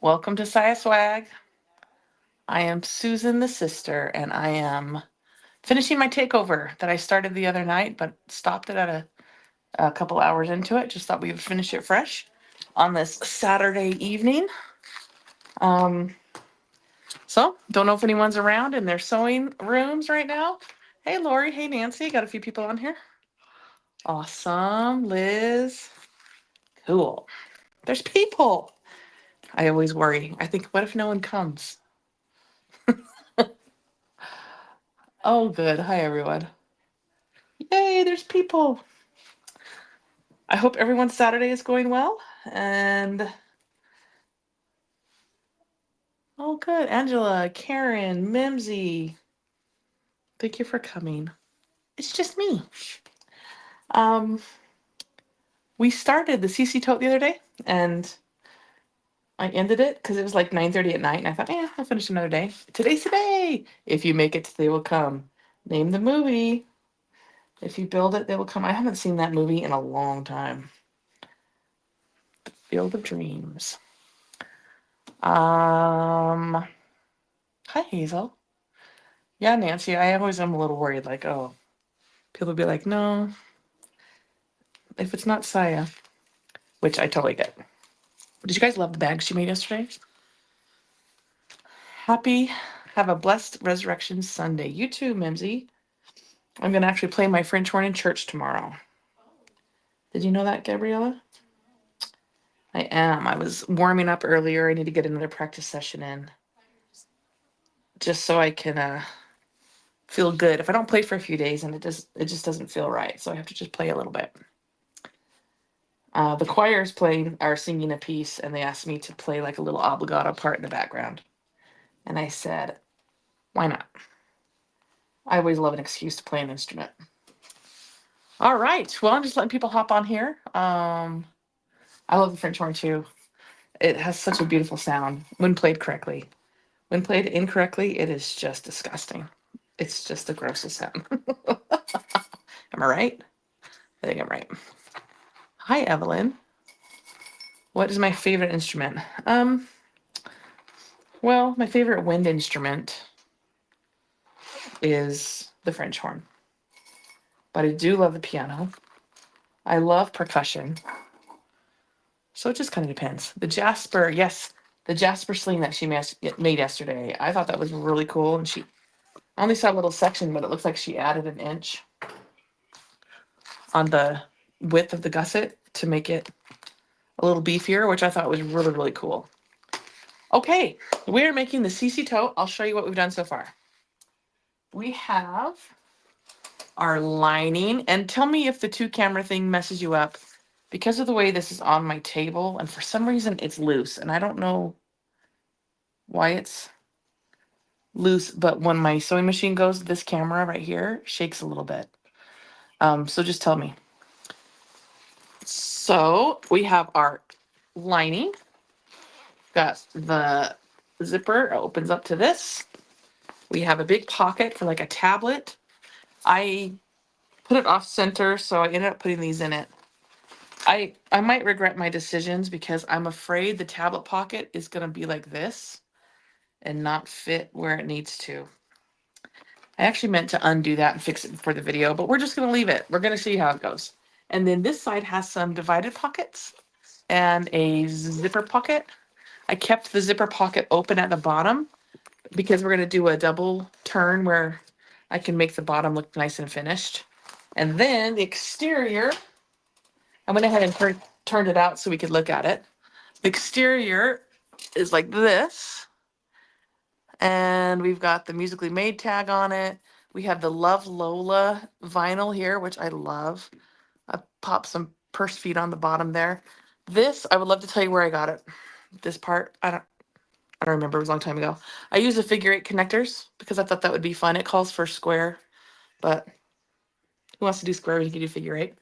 Welcome to CiCi Swag. I am Susan the sister, and I am finishing my takeover that I started the other night, but stopped it at a couple hours into it. Just thought we would finish it fresh on this Saturday evening. Um, so don't know if anyone's around in their sewing rooms right now. Hey, Lori. Hey, Nancy. Got a few people on here. Awesome, Liz. Cool. There's people. I always worry. I think, what if no one comes? Oh, good. Hi, everyone. Yay, there's people. I hope everyone's Saturday is going well. And oh, good. Angela, Karen, Mimsy, thank you for coming. It's just me. Um, we started the CiCi Tote the other day, and I ended it because it was like 9:30 at night, and I thought, I'll finish another day. Today's the day. If you make it, they will come. Name the movie. If you build it, they will come. I haven't seen that movie in a long time. Field of Dreams. Um, Hi Hazel. Yeah, Nancy, I always am a little worried, like, oh, people be like, no, if it's not Saya, which I totally get. Did you guys love the bags she made yesterday? Happy, have a blessed Resurrection Sunday. You too, Mimsy. I'm going to actually play my French horn in church tomorrow. Did you know that, Gabriella? I am. I was warming up earlier. I need to get another practice session in just so I can feel good. If I don't play for a few days and it just doesn't feel right, so I have to just play a little bit. The choir is are singing a piece, and they asked me to play like a little obligato part in the background. And I said, why not? I always love an excuse to play an instrument. All right. Well, I'm just letting people hop on here. I love the French horn too. It has such a beautiful sound when played correctly. When played incorrectly, it is just disgusting. It's just the grossest sound. Am I right? I think I'm right. Hi, Evelyn. What is my favorite instrument? Well, my favorite wind instrument is the French horn. But I do love the piano. I love percussion. So it just kind of depends. The Jasper, yes, the Jasper sling that she made yesterday, I thought that was really cool. And I only saw a little section, but it looks like she added an inch on the width of the gusset to make it a little beefier, which I thought was really, really cool. Okay, we are making the CiCi Tote. I'll show you what we've done so far. We have our lining, and tell me if the two camera thing messes you up because of the way this is on my table, and for some reason it's loose, and I don't know why it's loose, but when my sewing machine goes, this camera right here shakes a little bit. So just tell me. So we have our lining, got the zipper opens up to this. We have a big pocket for like a tablet. I put it off center, so I ended up putting these in it. I might regret my decisions because I'm afraid the tablet pocket is going to be like this and not fit where it needs to. I actually meant to undo that and fix it for the video, but we're just going to leave it. We're going to see how it goes. And then this side has some divided pockets and a zipper pocket. I kept the zipper pocket open at the bottom because we're going to do a double turn where I can make the bottom look nice and finished. And then the exterior, I went ahead and turned it out so we could look at it. The exterior is like this. And we've got the Musically Made tag on it. We have the Love Lola vinyl here, which I love. I popped some purse feet on the bottom there. This, I would love to tell you where I got it. This part, I don't remember. It was a long time ago. I use the figure eight connectors because I thought that would be fun. It calls for square, but who wants to do square when you can do figure eight?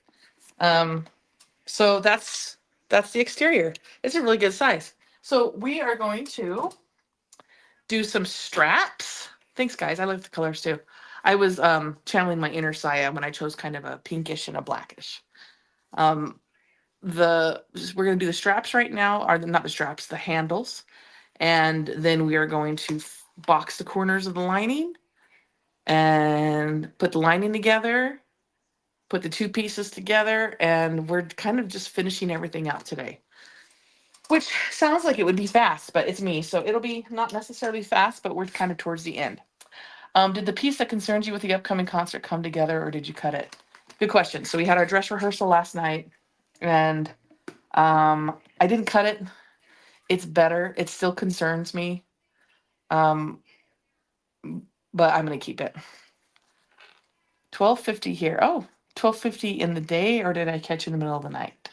So that's the exterior. It's a really good size. So we are going to do some straps. Thanks, guys. I like the colors too. I was channeling my inner Saya when I chose kind of a pinkish and a blackish. Um, we're gonna do the straps right now, or not the straps, the handles. And then we are going to box the corners of the lining and put the lining together, put the two pieces together, and we're kind of just finishing everything out today. Which sounds like it would be fast, but it's me, so it'll be not necessarily fast, but we're kind of towards the end. Did the piece that concerns you with the upcoming concert come together, or did you cut it? Good question. So we had our dress rehearsal last night, and I didn't cut it. It's better. It still concerns me, um, but I'm gonna keep it. 12:50 here. Oh, 12:50 in the day, or did I catch in the middle of the night?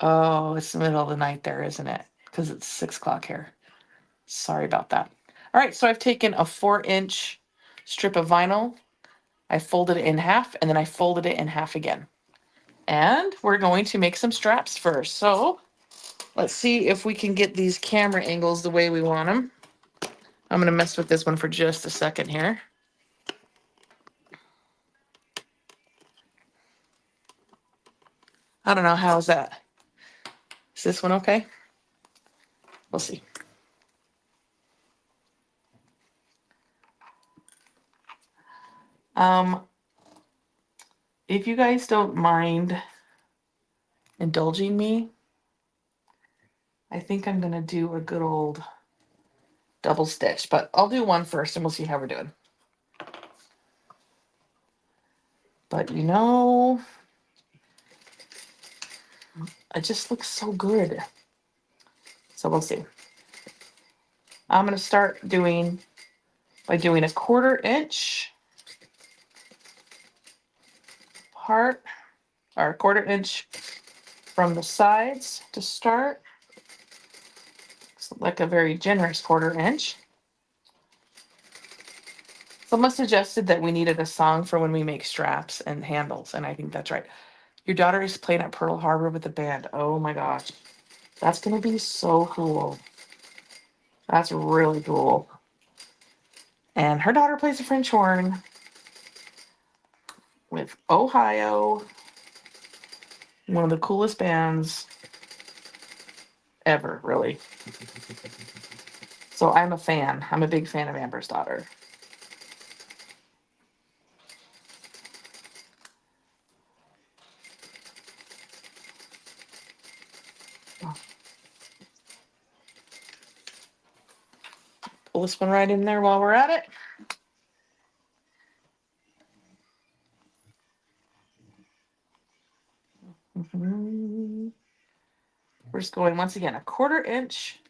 Oh, it's the middle of the night there, isn't it? Because it's 6 o'clock here. Sorry about that. All right, so I've taken a 4-inch strip of vinyl. I folded it in half, and then I folded it in half again. And we're going to make some straps first. So let's see if we can get these camera angles the way we want them. I'm going to mess with this one for just a second here. I don't know. How is that? Is this one okay? We'll see. If you guys don't mind indulging me, I think I'm going to do a good old double stitch, but I'll do one first and we'll see how we're doing. But you know, it just looks so good. So we'll see. I'm going to start by doing a 1/4 inch part, or a 1/4 inch from the sides to start. Looks like a very generous 1/4 inch. Someone suggested that we needed a song for when we make straps and handles, and I think that's right. Your daughter is playing at Pearl Harbor with the band. Oh my gosh. That's going to be so cool. That's really cool. And her daughter plays the French horn with Ohio, one of the coolest bands ever, really. So I'm a fan. I'm a big fan of Amber's daughter. Pull this one right in there while we're at it. We're just going, once again, a 1/4 inch.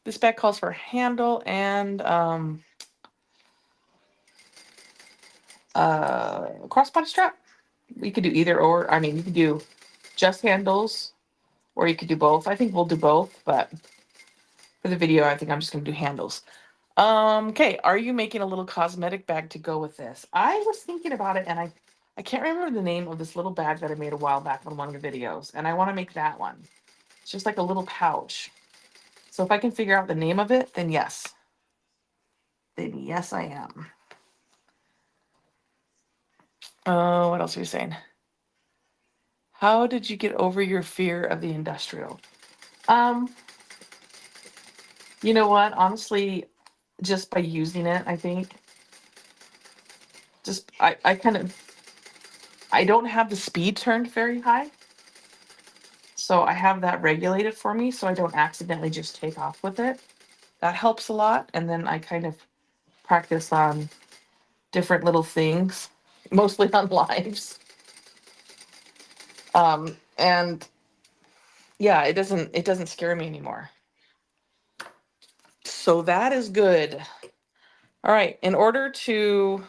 This bag calls for a handle and crossbody strap. You could do either or. I mean, you could do just handles or you could do both. I think we'll do both, but for the video, I think I'm just going to do handles. Okay, are you making a little cosmetic bag to go with this? I was thinking about it, and I can't remember the name of this little bag that I made a while back on one of the videos, and I want to make that one. It's just like a little pouch. So if I can figure out the name of it, then yes. Then yes, I am. Oh, what else are you saying? How did you get over your fear of the industrial? You know what? Honestly, just by using it, I think. Just I kind of I don't have the speed turned very high. So I have that regulated for me so I don't accidentally just take off with it. That helps a lot. And then I kind of practice on different little things, mostly on lives. And yeah, it doesn't scare me anymore. So that is good. All right, in order to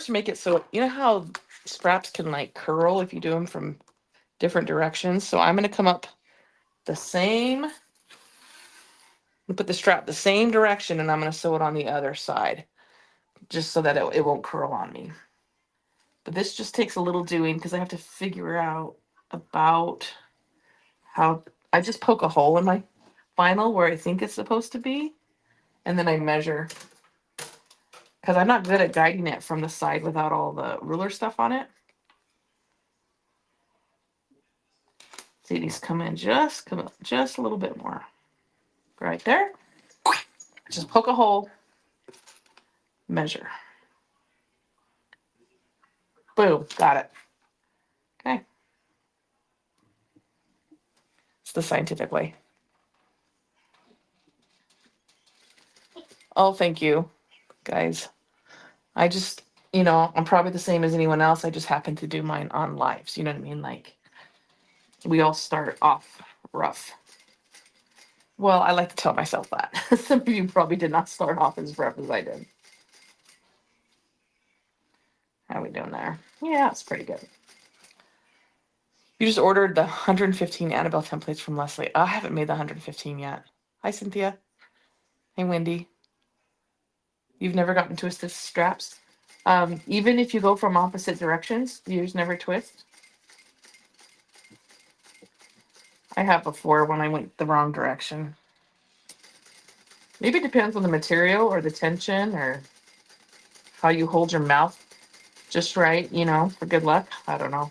make it so, you know how straps can like curl if you do them from different directions. So I'm going to come up the same, put the strap the same direction, and I'm going to sew it on the other side just so that it won't curl on me. But this just takes a little doing because I have to figure out about how I just poke a hole in my vinyl where I think it's supposed to be, and then I measure because I'm not good at guiding it from the side without all the ruler stuff on it. See, these come in just a little bit more. Right there. Just poke a hole. Measure. Boom. Got it. Okay. It's the scientific way. Oh, thank you, guys. I just, I'm probably the same as anyone else. I just happen to do mine on lives. You know what I mean? Like, we all start off rough. Well, I like to tell myself that. Some of you probably did not start off as rough as I did. How are we doing there? Yeah, it's pretty good. You just ordered the 115 Annabelle templates from Leslie. I haven't made the 115 yet. Hi, Cynthia. Hey, Wendy. You've never gotten twisted straps? Even if you go from opposite directions, yours never twist. I have before when I went the wrong direction. Maybe it depends on the material or the tension or how you hold your mouth just right, for good luck. I don't know.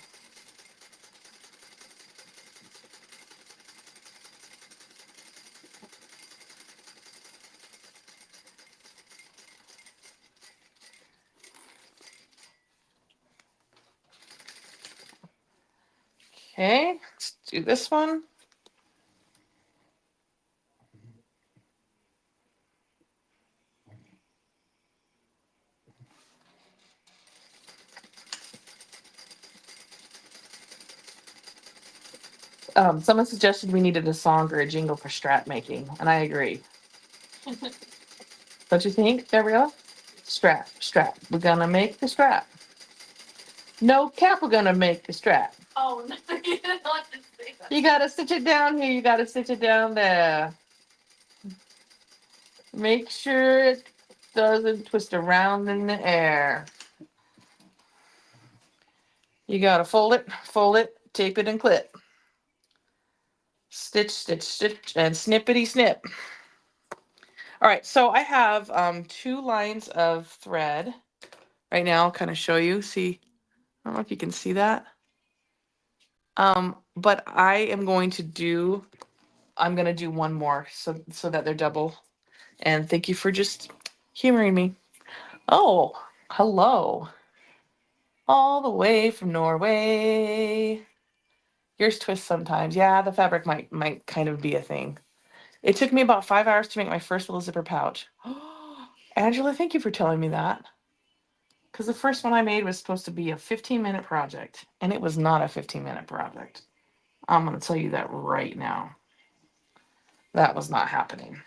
Okay, let's do this one. Someone suggested we needed a song or a jingle for strap making, and I agree. Don't you think, Gabrielle? Strap. We're gonna make the strap. No cap, we're gonna make the strap. Oh, no, you didn't want to say that. You gotta stitch it down here, you gotta stitch it down there. Make sure it doesn't twist around in the air. You gotta fold it, tape it, and clip. Stitch, and snippity snip. All right, so I have 2 lines of thread right now. I'll kind of show you. See, I don't know if you can see that. But I'm gonna do one more so that they're double. And thank you for just humoring me. Oh, hello. All the way from Norway. Yours twists sometimes. Yeah, the fabric might kind of be a thing. It took me about 5 hours to make my first little zipper pouch. Angela, thank you for telling me that. Because the first one I made was supposed to be a 15-minute project, and it was not a 15-minute project. I'm going to tell you that right now. That was not happening.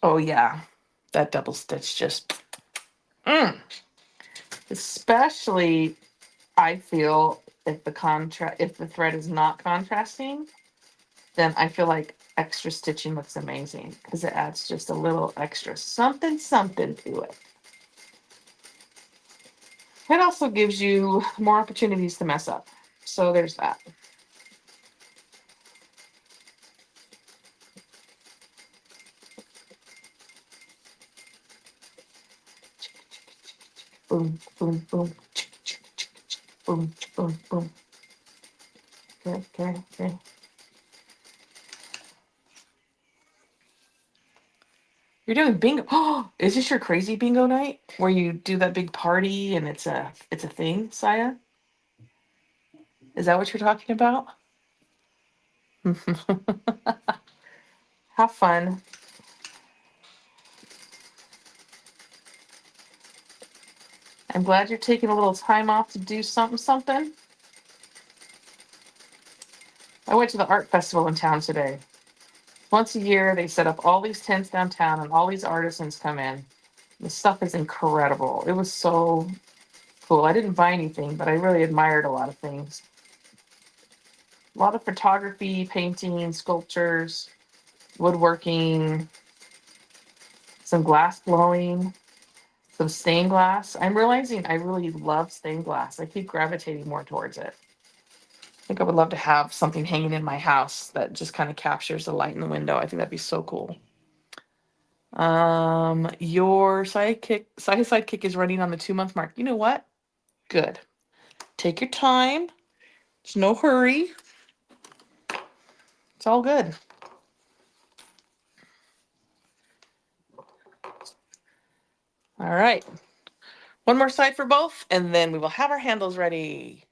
Oh yeah, that double stitch just, especially I feel if the thread is not contrasting, then I feel like extra stitching looks amazing because it adds just a little extra something to it. It also gives you more opportunities to mess up. So there's that. Boom, boom, boom. Boom, boom, boom. Okay. You're doing bingo. Oh, is this your crazy bingo night where you do that big party and it's a thing, Saya? Is that what you're talking about? Have fun. I'm glad you're taking a little time off to do something. I went to the art festival in town today. Once a year, they set up all these tents downtown and all these artisans come in. The stuff is incredible. It was so cool. I didn't buy anything, but I really admired a lot of things. A lot of photography, painting, sculptures, woodworking, some glass blowing, some stained glass. I'm realizing I really love stained glass. I keep gravitating more towards it. I think I would love to have something hanging in my house that just kind of captures the light in the window. I think that'd be so cool. Your sidekick is running on the 2-month mark. You know what? Good. Take your time. There's no hurry. It's all good. All right. One more side for both, and then we will have our handles ready.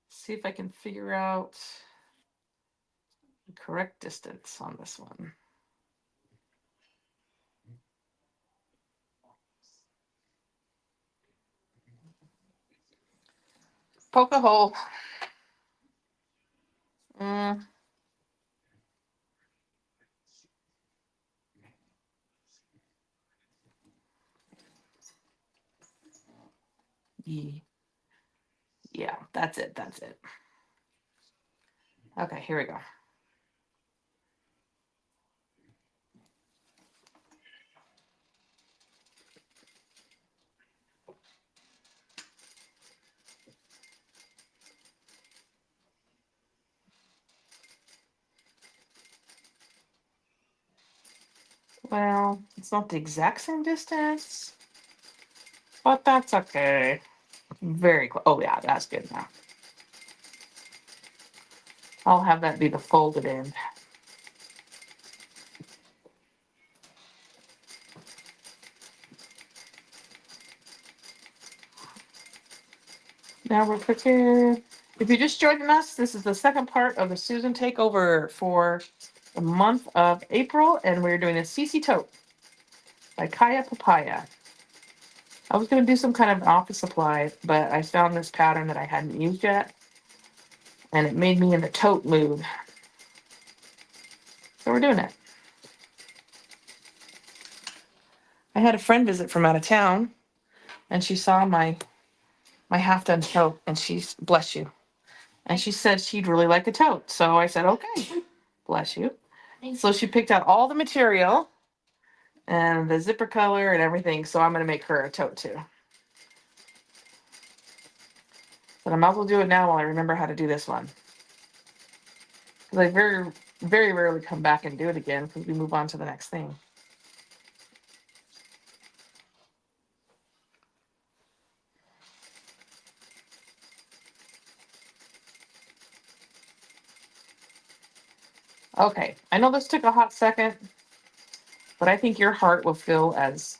See if I can figure out the correct distance on this one. Poke a hole. Mm. Yeah, that's it. That's it. Okay, here we go. Well, it's not the exact same distance, but that's okay. Very close. Oh, yeah, that's good now. I'll have that be the folded end. Now we're prepared. If you're just joining us, this is the second part of the Susan Takeover for the month of April, and we're doing a CiCi Tote by Kaya Papaya. I was going to do some kind of an office supply, but I found this pattern that I hadn't used yet, and it made me in the tote mood. So we're doing it. I had a friend visit from out of town, and she saw my half-done tote, and she's, bless you, and she said she'd really like a tote. So I said, okay, bless you. So she picked out all the material and the zipper color and everything. So I'm going to make her a tote too. But I might as well do it now while I remember how to do this one. Because I very, very rarely come back and do it again because we move on to the next thing. Okay, I know this took a hot second, but I think your heart will feel as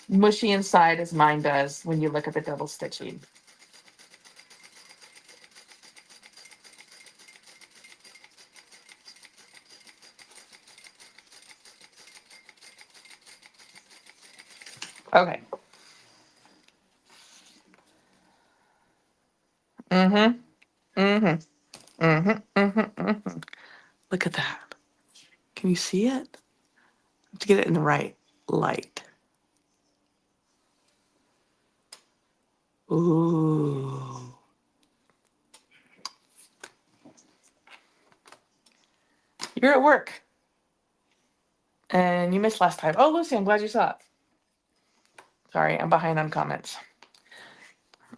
mushy inside as mine does when you look at the double stitching. Okay. Mm-hmm. Mm-hmm. Mm-hmm. Mm-hmm. Mm-hmm. Look at that. Can you see it? To get it in the right light. Ooh. You're at work. And you missed last time. Oh, Lucy, I'm glad you saw it. Sorry, I'm behind on comments.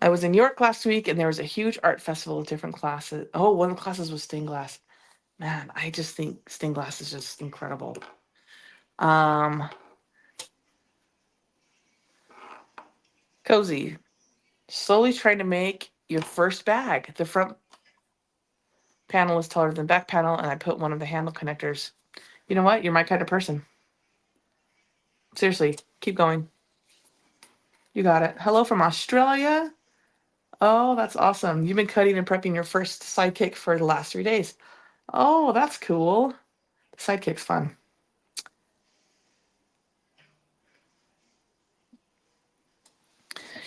I was in New York last week and there was a huge art festival with different classes. Oh, one of the classes was stained glass. Man, I just think stained glass is just incredible. Cozy. Slowly trying to make your first bag. The front panel is taller than the back panel, and I put one of the handle connectors. You know what? You're my kind of person. Seriously, keep going. You got it. Hello from Australia. Oh, that's awesome. You've been cutting and prepping your first sidekick for the last 3 days. Oh, that's cool. Sidekick's fun.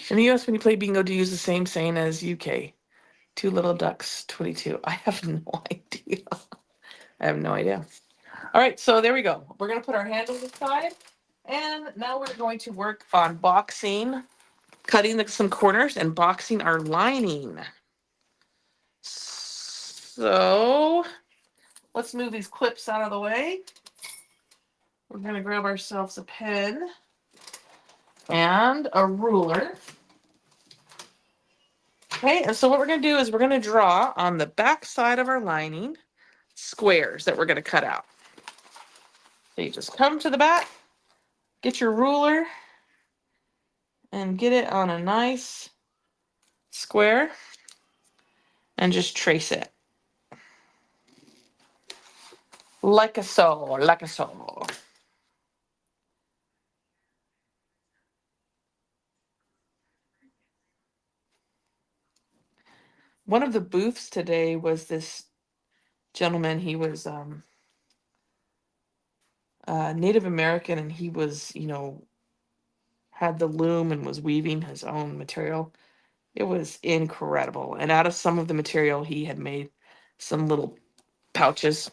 In the US, when you play bingo, do you use the same saying as UK? Two little ducks, 22. I have no idea. I have no idea. All right, so there we go. We're going to put our handles aside. And now we're going to work on boxing, cutting some corners and boxing our lining. So let's move these clips out of the way. We're gonna grab ourselves a pen and a ruler. Okay, and so what we're gonna do is we're gonna draw on the back side of our lining squares that we're gonna cut out. So you just come to the back, get your ruler, and get it on a nice square, and just trace it. Like a so, like a so. One of the booths today was this gentleman. He was Native American, and he was, had the loom and was weaving his own material. It was incredible. And out of some of the material, he had made some little pouches.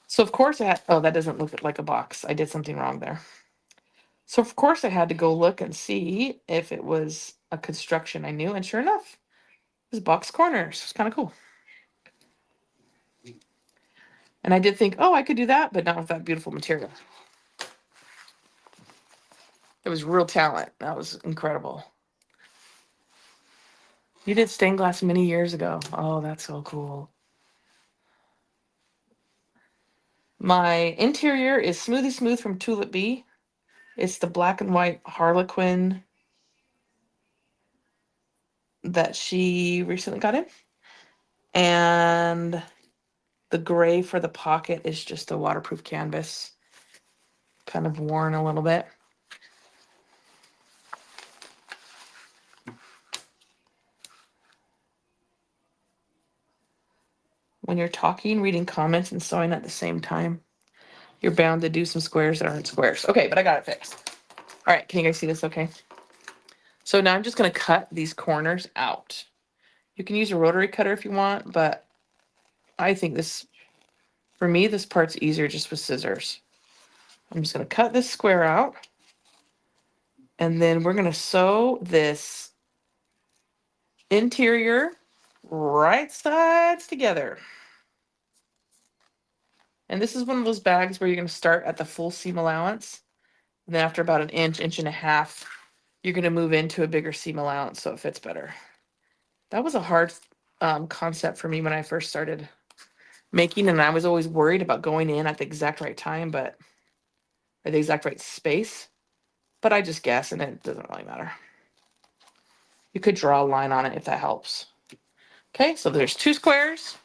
So of course I had, oh, that doesn't look like a box. I did something wrong there. So of course I had to go look and see if it was a construction I knew, and sure enough, it was box corners. It's kind of cool. And I did think, oh, I could do that, but not with that beautiful material. It was real talent. That was incredible. You did stained glass many years ago. Oh, that's so cool. My interior is Smoothie Smooth from Tulip Bee. It's the black and white Harlequin that she recently got in. And the gray for the pocket is just a waterproof canvas, kind of worn a little bit. When you're talking, reading comments, and sewing at the same time, you're bound to do some squares that aren't squares. Okay, but I got it fixed. All right, can you guys see this okay? So now I'm just going to cut these corners out. You can use a rotary cutter if you want, but I think this, for me, this part's easier just with scissors. I'm just going to cut this square out, and then we're going to sew this interior right sides together. And this is one of those bags where you're going to start at the full seam allowance. And then after about an inch, inch and a half, you're going to move into a bigger seam allowance so it fits better. That was a hard concept for me when I first started making, and I was always worried about going in at the exact right time, but or the exact right space. But I just guess, and it doesn't really matter. You could draw a line on it if that helps. Okay, so there's two squares.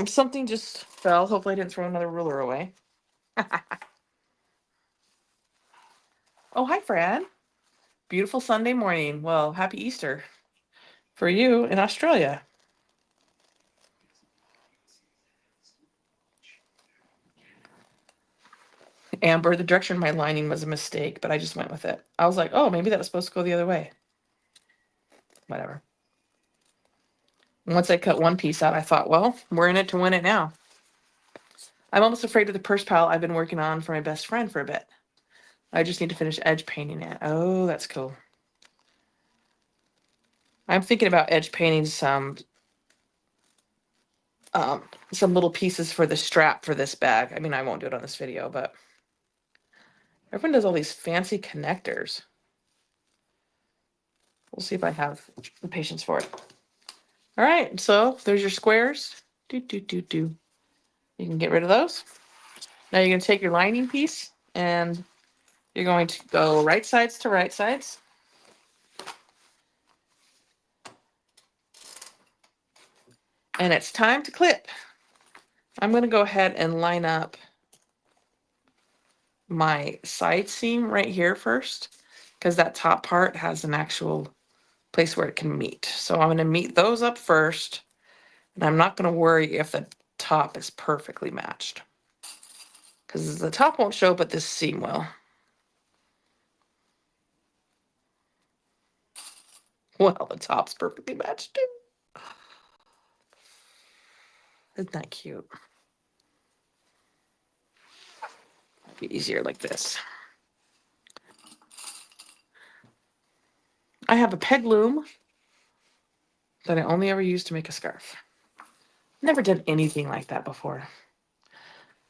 Something just fell. Hopefully I didn't throw another ruler away. Oh, hi, Fran. Beautiful Sunday morning. Well, happy Easter for you in Australia. Amber, the direction of my lining was a mistake, but I just went with it. I was like, oh, maybe that was supposed to go the other way. Whatever. Once I cut one piece out, I thought, well, we're in it to win it now. I'm almost afraid of the purse pal I've been working on for my best friend for a bit. I just need to finish edge painting it. Oh, that's cool. I'm thinking about edge painting some little pieces for the strap for this bag. I mean, I won't do it on this video, but everyone does all these fancy connectors. We'll see if I have the patience for it. All right, so there's your squares. You can get rid of those. Now you're going to take your lining piece and you're going to go right sides to right sides. And it's time to clip. I'm going to go ahead and line up my side seam right here first, because that top part has an actual place where it can meet. So I'm going to meet those up first, and I'm not going to worry if the top is perfectly matched, because the top won't show, but this seam will. Well, the top's perfectly matched too. Isn't that cute? It'd be easier like this. I have a peg loom that I only ever use to make a scarf. Never done anything like that before.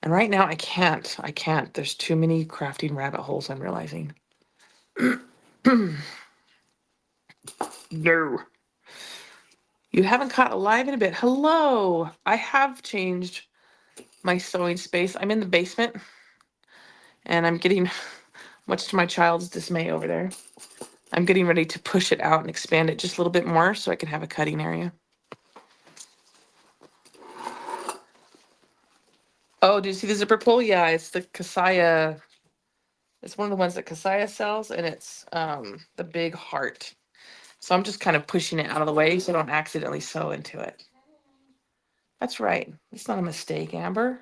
And right now I can't. There's too many crafting rabbit holes, I'm realizing. No. You haven't caught alive in a bit. Hello. I have changed my sewing space. I'm in the basement and I'm getting, much to my child's dismay over there, I'm getting ready to push it out and expand it just a little bit more so I can have a cutting area. Oh, did you see the zipper pull? Yeah, it's the CiCi. It's one of the ones that CiCi sells, and it's the big heart. So I'm just kind of pushing it out of the way so I don't accidentally sew into it. That's right. It's not a mistake, Amber.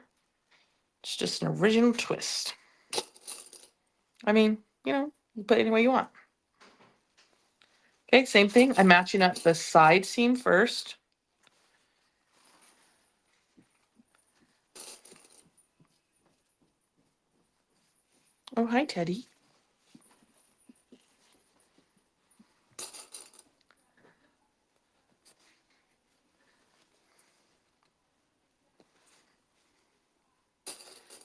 It's just an original twist. I mean, you put it any way you want. Okay, same thing. I'm matching up the side seam first. Oh, hi, Teddy.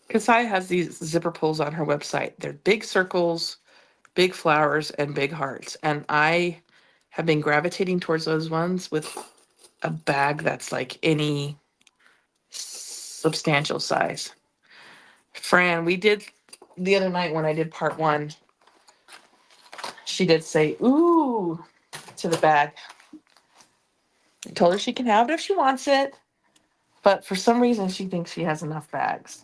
CiCi has these zipper pulls on her website. They're big circles, big flowers, and big hearts. And I have been gravitating towards those ones with a bag that's like any substantial size. Fran, we did the other night when I did part one, she did say, ooh, to the bag. I told her she can have it if she wants it. But for some reason, she thinks she has enough bags,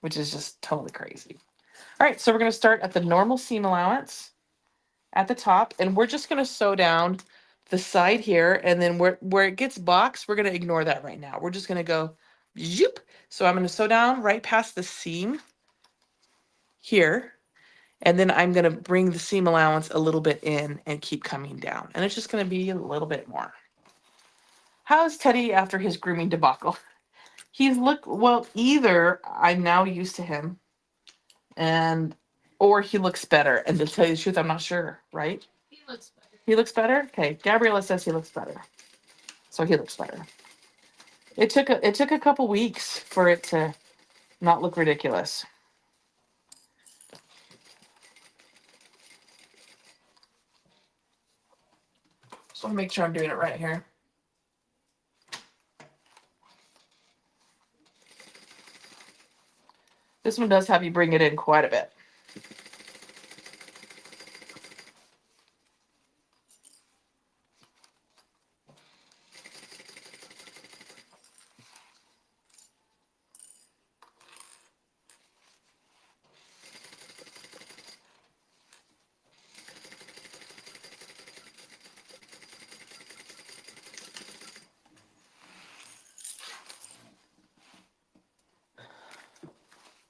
which is just totally crazy. All right, so we're going to start at the normal seam allowance at the top, and we're just going to sew down the side here, and then where it gets boxed, we're going to ignore that right now. We're just going to go zoop. So I'm going to sew down right past the seam here, and then I'm going to bring the seam allowance a little bit in and keep coming down, and it's just going to be a little bit more. How's Teddy after his grooming debacle? Well, either I'm now used to him, or he looks better. And to tell you the truth, I'm not sure, right? He looks better. He looks better? Okay. Gabriella says he looks better. So he looks better. It took a couple weeks for it to not look ridiculous. Just want to make sure I'm doing it right here. This one does have you bring it in quite a bit.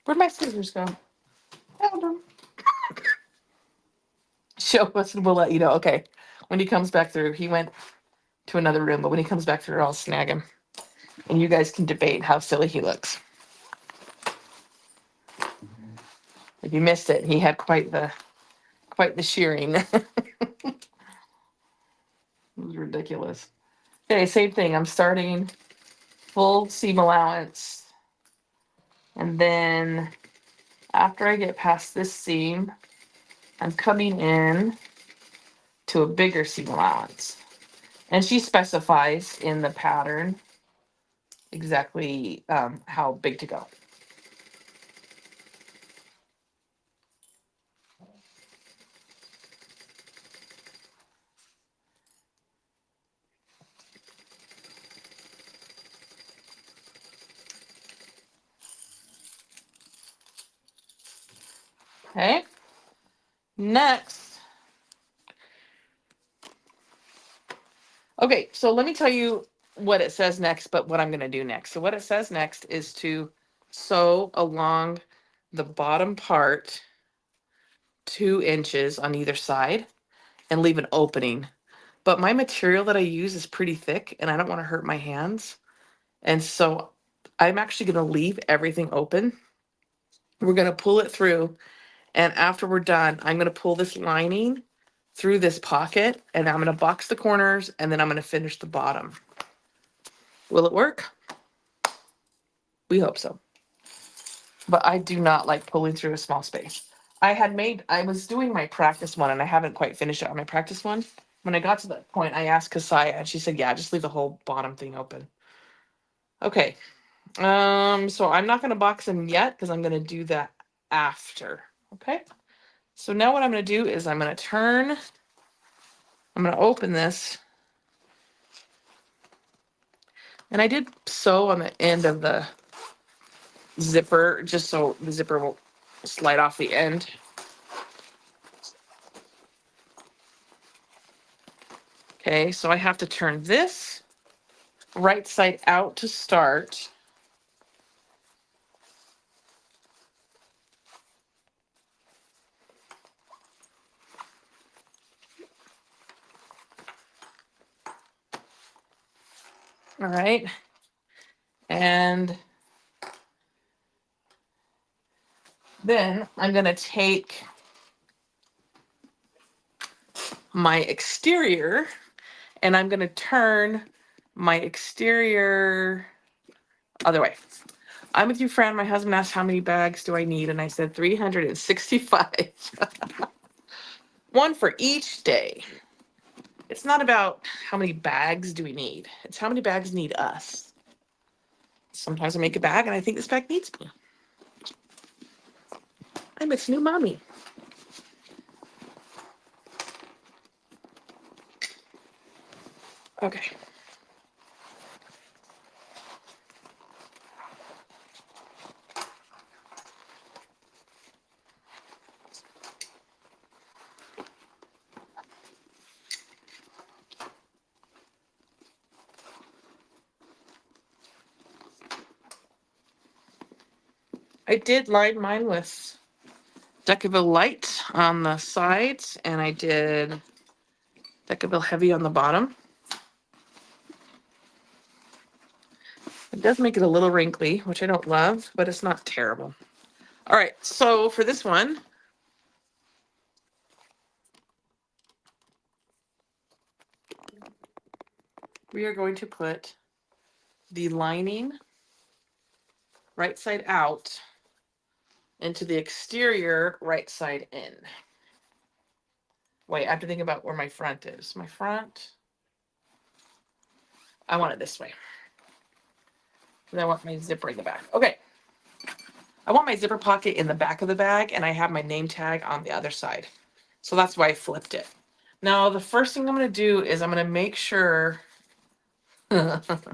Where'd my scissors go? Found them. Show us and we'll let you know. Okay. When he comes back through, he went to another room, but when he comes back through, I'll snag him. And you guys can debate how silly he looks. If you missed it, he had quite the shearing. It was ridiculous. Okay, same thing. I'm starting full seam allowance. And then after I get past this seam, I'm coming in to a bigger seam allowance. And she specifies in the pattern exactly how big to go. Okay. Next. Okay, so let me tell you what it says next, but what I'm going to do next. So what it says next is to sew along the bottom part 2 inches on either side and leave an opening. But my material that I use is pretty thick and I don't want to hurt my hands. And so I'm actually going to leave everything open. We're going to pull it through. And after we're done, I'm going to pull this lining through this pocket and I'm going to box the corners and then I'm going to finish the bottom. Will it work? We hope so. But I do not like pulling through a small space. I was doing my practice one and I haven't quite finished it on my practice one. When I got to that point, I asked CiCi and she said, yeah, just leave the whole bottom thing open. Okay. So I'm not going to box them yet because I'm going to do that after. Okay. So now what I'm going to do is I'm going to open this. And I did sew on the end of the zipper just so the zipper will slide off the end. Okay, so I have to turn this right side out to start. All right. And then I'm going to take my exterior and I'm going to turn my exterior other way. I'm with you, Fran. My husband asked how many bags do I need, and I said 365. One for each day. It's not about how many bags do we need. It's how many bags need us. Sometimes I make a bag and I think this bag needs me. I'm its new mommy. Okay. I did line mine with Takeover light on the sides, and I did Takeover heavy on the bottom. It does make it a little wrinkly, which I don't love, but it's not terrible. All right, so for this one, we are going to put the lining right side out into the exterior right side in. Wait, I have to think about where my front is. My front, I want it this way. And I want my zipper in the back. Okay. I want my zipper pocket in the back of the bag, and I have my name tag on the other side. So that's why I flipped it. Now, the first thing I'm going to do is I'm going to make sure, if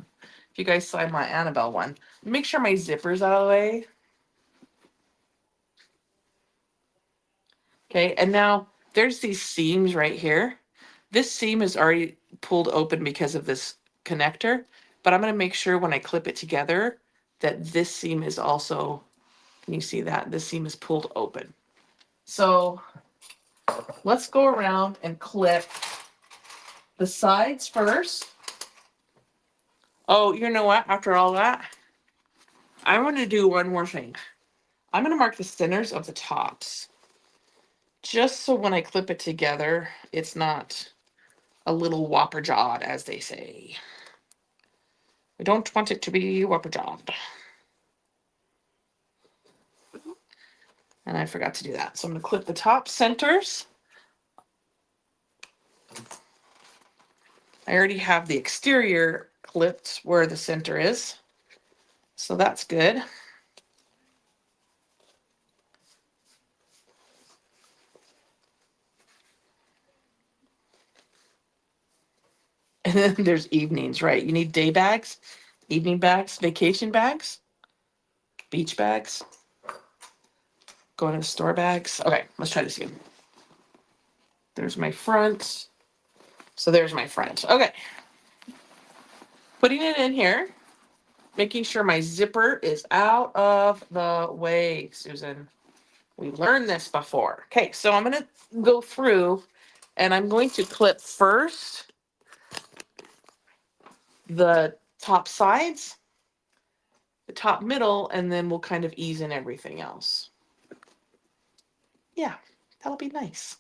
you guys saw my Annabelle one, make sure my zipper's out of the way. Okay, and now there's these seams right here. This seam is already pulled open because of this connector, but I'm going to make sure when I clip it together that this seam is also, can you see that? This seam is pulled open. So let's go around and clip the sides first. Oh, you know what? After all that, I want to do one more thing. I'm going to mark the centers of the tops. Just so when I clip it together, it's not a little whopper jawed, as they say. We don't want it to be whopper jawed. And I forgot to do that. So I'm going to clip the top centers. I already have the exterior clipped where the center is. So that's good. And then there's evenings, right? You need day bags, evening bags, vacation bags, beach bags, going to the store bags. Okay, let's try this again. There's my front. So there's my front. Okay. Putting it in here, making sure my zipper is out of the way, Susan. We learned this before. Okay, so I'm going to go through and I'm going to clip first the top sides, the top middle, and then we'll kind of ease in everything else. Yeah, that'll be nice.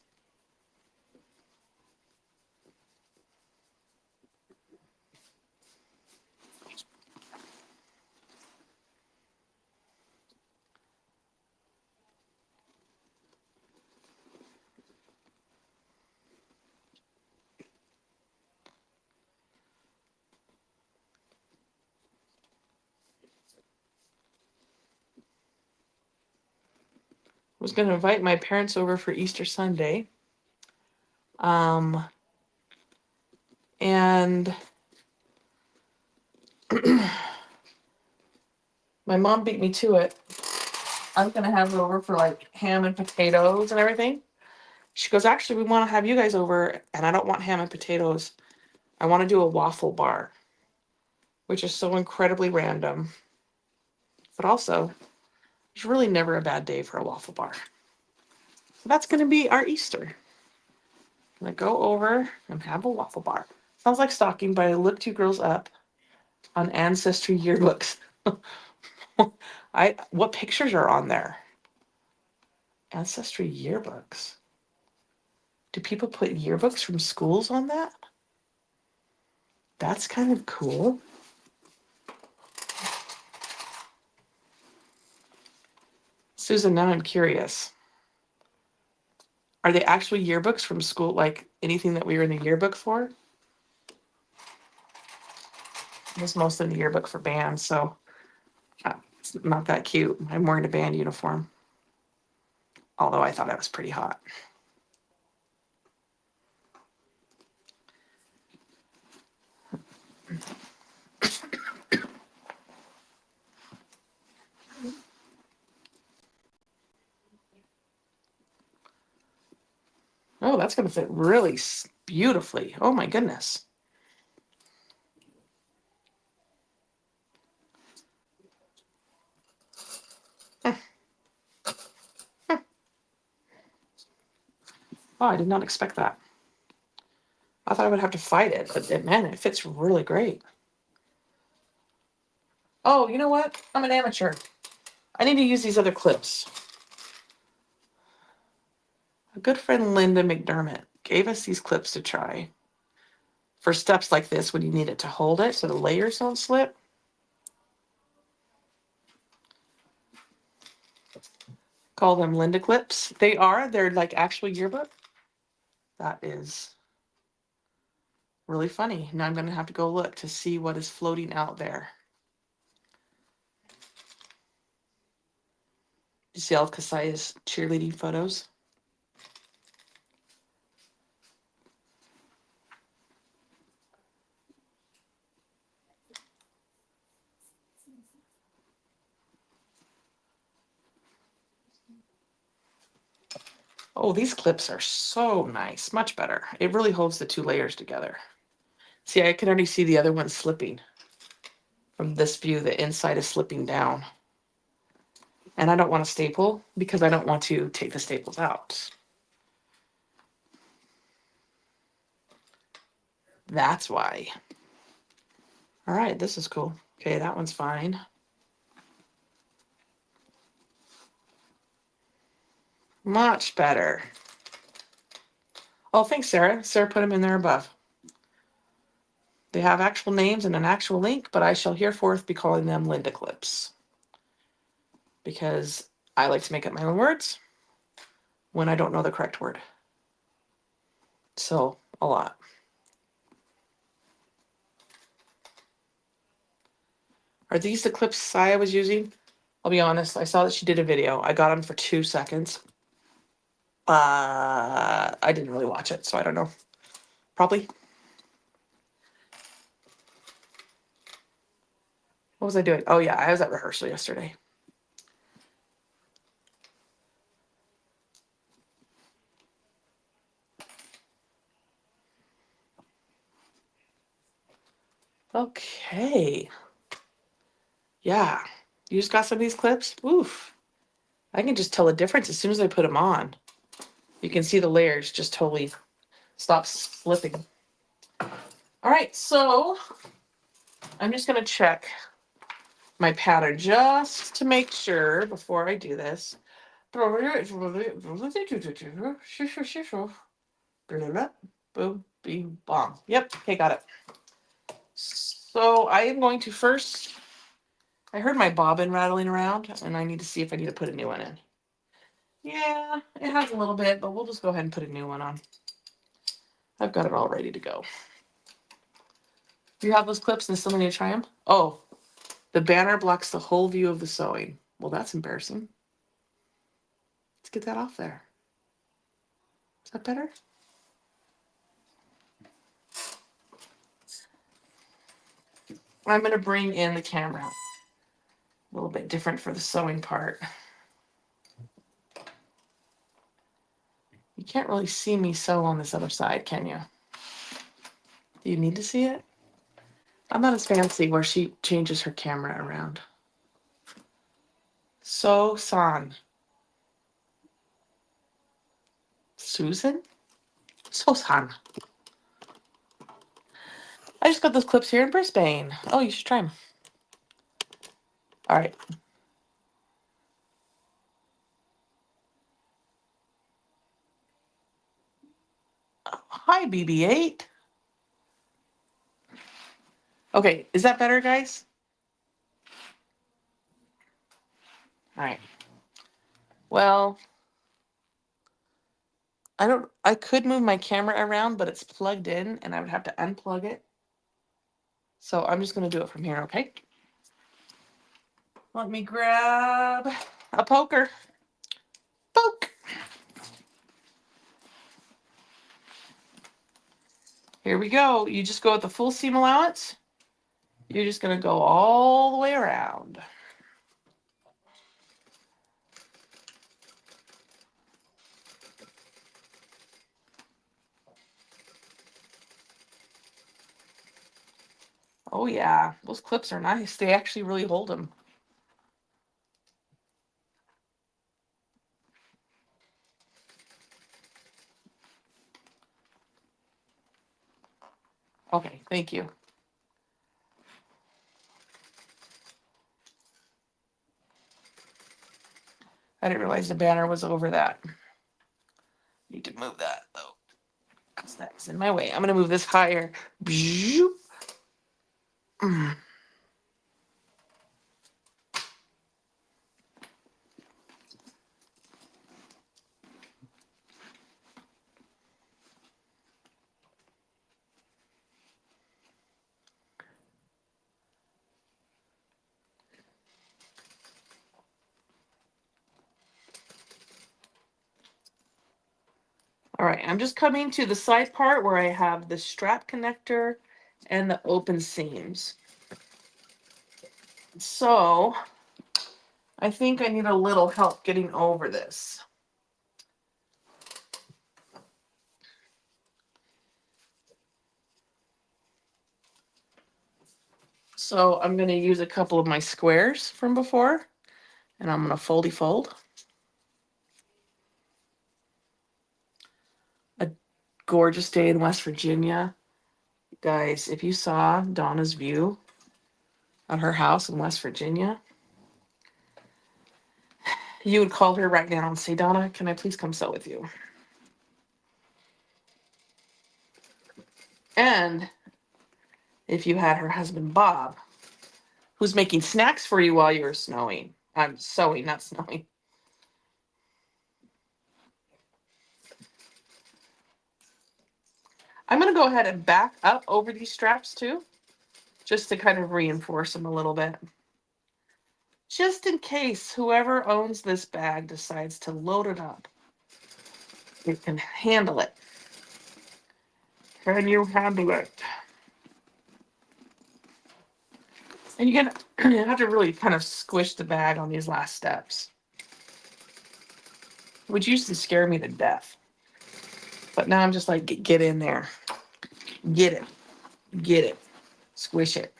was going to invite my parents over for Easter Sunday. And my mom beat me to it. I was going to have her over for like ham and potatoes and everything. She goes, actually, we want to have you guys over, and I don't want ham and potatoes. I want to do a waffle bar, which is so incredibly random. But also, it's really never a bad day for a waffle bar. So that's going to be our Easter. I'm going to go over and have a waffle bar. Sounds like stalking, but I looked you girls up on Ancestry yearbooks. What pictures are on there? Ancestry yearbooks. Do people put yearbooks from schools on that? That's kind of cool. Susan, now I'm curious. Are they actually yearbooks from school, like anything that we were in the yearbook for? It was mostly in the yearbook for bands, so it's not that cute. I'm wearing a band uniform. Although I thought I was pretty hot. Oh, that's going to fit really beautifully. Oh my goodness. Oh, I did not expect that. I thought I would have to fight it, but man, it fits really great. Oh, you know what? I'm an amateur. I need to use these other clips. A good friend, Linda McDermott, gave us these clips to try for steps like this when you need it to hold it so the layers don't slip. Call them Linda clips. They're like actual yearbook. That is really funny. Now I'm going to have to go look to see what is floating out there. You see all of Kasai's cheerleading photos? Oh, these clips are so nice. Much better. It really holds the two layers together. See, I can already see the other one slipping. From this view, the inside is slipping down. And I don't want to staple because I don't want to take the staples out. That's why. All right, this is cool. Okay, that one's fine. Much better. Oh, thanks, Sarah. Sarah put them in there above. They have actual names and an actual link, but I shall hereforth be calling them Linda clips. Because I like to make up my own words when I don't know the correct word. So, a lot. Are these the clips I was using? I'll be honest, I saw that she did a video. I got them for 2 seconds. I didn't really watch it, so I don't know. Probably. What was I doing? Oh yeah, I was at rehearsal yesterday. Okay. Yeah. You just got some of these clips? Oof. I can just tell the difference as soon as I put them on. You can see the layers just totally stop slipping. All right, so I'm just going to check my pattern just to make sure before I do this. Boom, bing, bong. Yep, okay, got it. So I am going to first, I heard my bobbin rattling around, and I need to see if I need to put a new one in. Yeah, it has a little bit, but we'll just go ahead and put a new one on. I've got it all ready to go. Do you have those clips and still need to try them? Oh, the banner blocks the whole view of the sewing. Well, that's embarrassing. Let's get that off there. Is that better? I'm going to bring in the camera. A little bit different for the sewing part. You can't really see me sew on this other side, can you? Do you need to see it? I'm not as fancy where she changes her camera around. So-san. Susan? So-san. I just got those clips here in Brisbane. Oh, you should try them. All right. Hi, BB-8. Okay, is that better, guys? All right. Well, I could move my camera around, but it's plugged in and I would have to unplug it. So I'm just going to do it from here, okay? Let me grab a poker. Poke. Here we go. You just go with the full seam allowance. You're just going to go all the way around. Oh yeah, those clips are nice. They actually really hold them. Okay, thank you. I didn't realize the banner was over that. Need to move that though. That's in my way. I'm gonna move this higher. All right, I'm just coming to the side part where I have the strap connector and the open seams. So I think I need a little help getting over this. So I'm going to use a couple of my squares from before, and I'm going to foldy fold. A gorgeous day in West Virginia. Guys, if you saw Donna's view of her house in West Virginia, you would call her right now and say, Donna, can I please come sew with you? And if you had her husband, Bob, who's making snacks for you while you're snowing. I'm sewing, not snowing. I'm going to go ahead and back up over these straps too, just to kind of reinforce them a little bit. Just in case whoever owns this bag decides to load it up, it can handle it. Can you handle it? And you're gonna have to really kind of squish the bag on these last steps, which used to scare me to death. But now I'm just like, get in there. Get it. Get it. Squish it.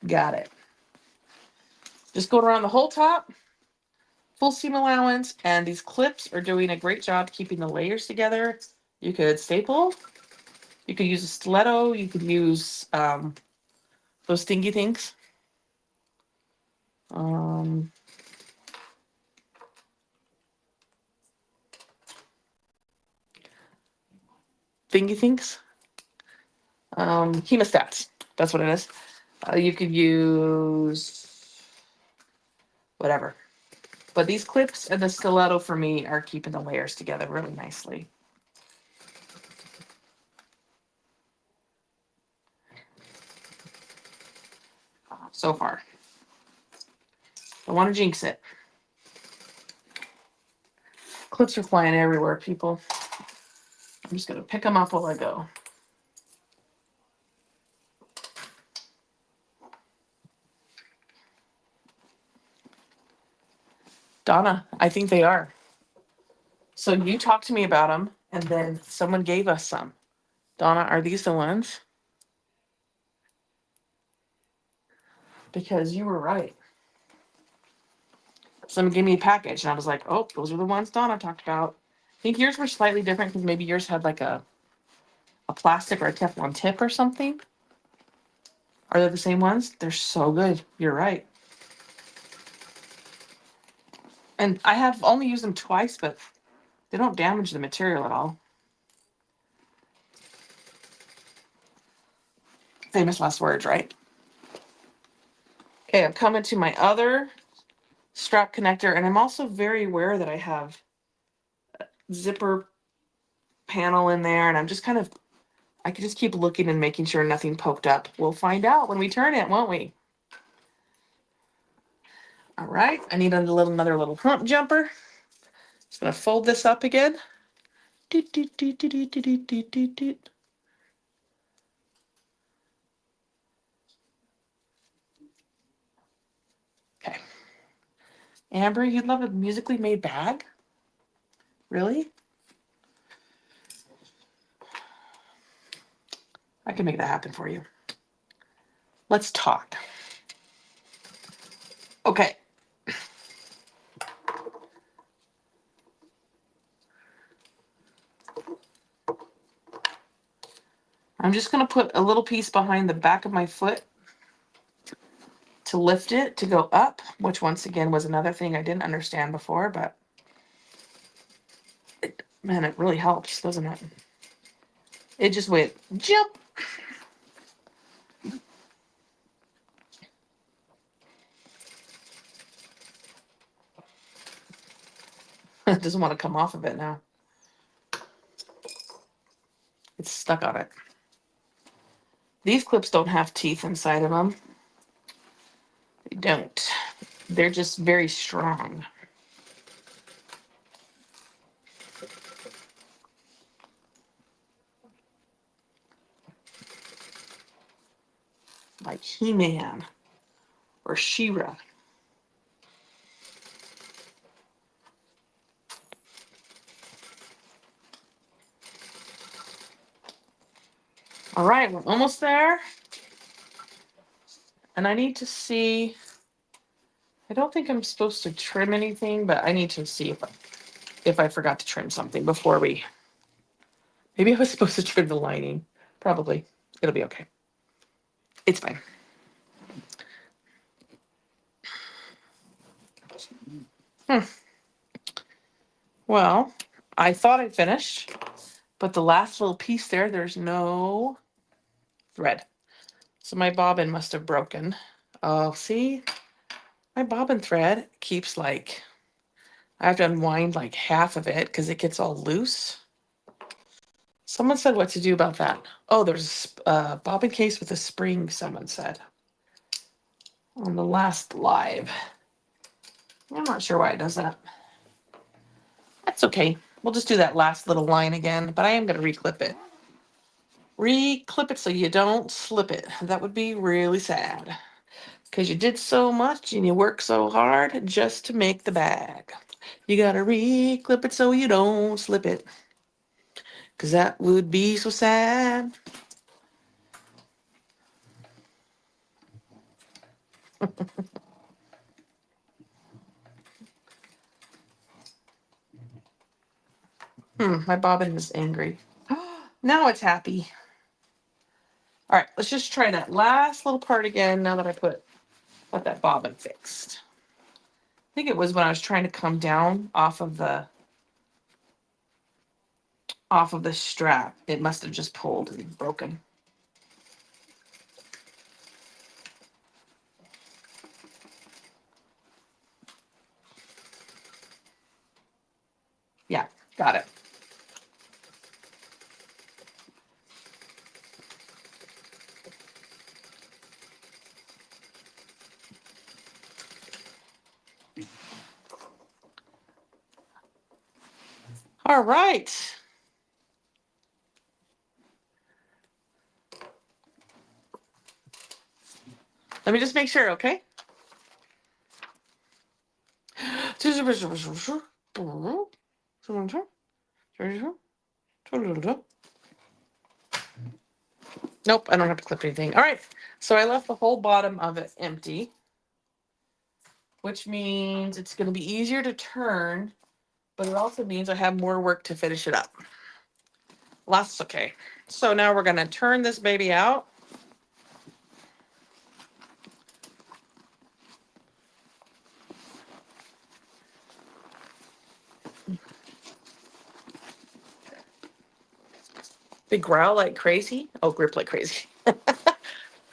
Got it. Just going around the whole top. Full seam allowance. And these clips are doing a great job keeping the layers together. You could staple. You could use a stiletto. You could use those stingy things. Thingy things. Hemostats. That's what it is. You could use whatever. But these clips and the stiletto for me are keeping the layers together really nicely. So far. Don't want to jinx it. Clips are flying everywhere, people. I'm just gonna pick them up while I go. Donna, I think they are. So you talked to me about them, and then someone gave us some. Donna, are these the ones? Because you were right. Someone gave me a package, and I was like, oh, those are the ones Donna talked about. I think yours were slightly different because maybe yours had like a plastic or a Teflon tip or something. Are they the same ones? They're so good. You're right. And I have only used them twice, but they don't damage the material at all. Famous last words, right? Okay, I'm coming to my other strap connector, and I'm also very aware that I have a zipper panel in there, and I'm just kind of, I can just keep looking and making sure nothing poked up. We'll find out when we turn it, won't we? All right, I need another little hump jumper. Just gonna fold this up again. Doot, doot, doot, doot, doot, doot, doot, doot, doot. Okay. Amber, you'd love a musically made bag? Really? I can make that happen for you. Let's talk. Okay. I'm just going to put a little piece behind the back of my foot to lift it to go up, which once again was another thing I didn't understand before, but man, it really helps, doesn't it? It just went jump. It doesn't want to come off of it now. It's stuck on it. These clips don't have teeth inside of them. They don't. They're just very strong. Like He-Man or She-Ra. All right, we're almost there. And I need to see, I don't think I'm supposed to trim anything, but I need to see if I forgot to trim something before we, maybe I was supposed to trim the lining. Probably. It'll be okay. It's fine. Well, I thought I finished, but the last little piece there, there's no thread. So my bobbin must have broken. Oh, see? My bobbin thread keeps like, I have to unwind like half of it because it gets all loose. Someone said what to do about that. Oh, there's a bobbin case with a spring, someone said. On the last live. I'm not sure why it does that. That's okay. We'll just do that last little line again, but I am going to reclip it. Reclip it so you don't slip it. That would be really sad. Because you did so much and you worked so hard just to make the bag. You got to reclip it so you don't slip it. Because that would be so sad. My bobbin is angry. Now it's happy. All right, let's just try that last little part again now that I got that bobbin fixed. I think it was when I was trying to come down off of the strap. It must have just pulled and broken. Yeah, got it. All right. Let me just make sure, okay? Nope, I don't have to clip anything. All right, so I left the whole bottom of it empty, which means it's going to be easier to turn, but it also means I have more work to finish it up. That's okay. So now we're going to turn this baby out. They growl like crazy. Oh, grip like crazy.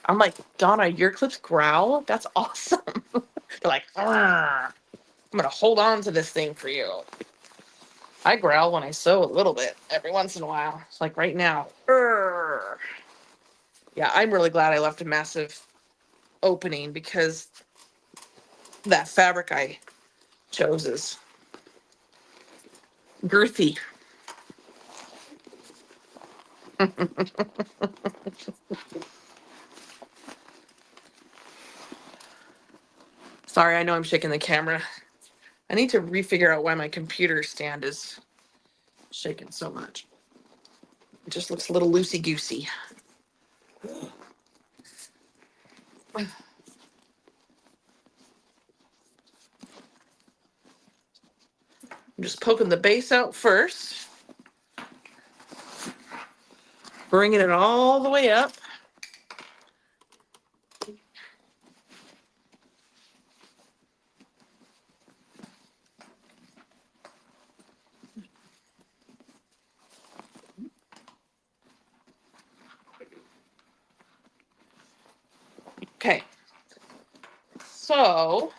I'm like, Donna, your clips growl? That's awesome. They're like, "Arr, I'm going to hold on to this thing for you." I growl when I sew a little bit every once in a while. It's like right now. Arr. Yeah, I'm really glad I left a massive opening because that fabric I chose is girthy. Sorry, I know I'm shaking the camera. I need to refigure out why my computer stand is shaking so much. It just looks a little loosey-goosey. I'm just poking the base out first, bringing it all the way up. Okay, so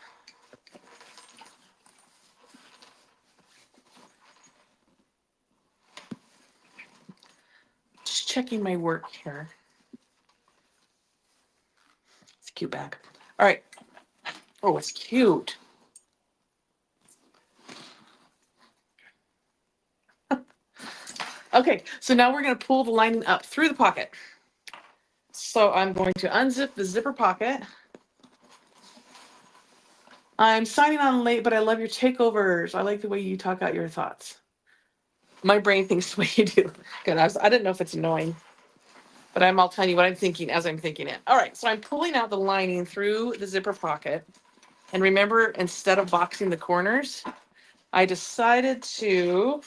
just checking my work here. It's a cute bag. All right. Oh, it's cute. Okay, so now we're going to pull the lining up through the pocket. So I'm going to unzip the zipper pocket. I'm signing on late, but I love your takeovers. I like the way you talk out your thoughts. My brain thinks the way you do. Good. I didn't know if it's annoying, but I'll tell you what I'm thinking as I'm thinking it. All right, so I'm pulling out the lining through the zipper pocket. And remember, instead of boxing the corners, I decided to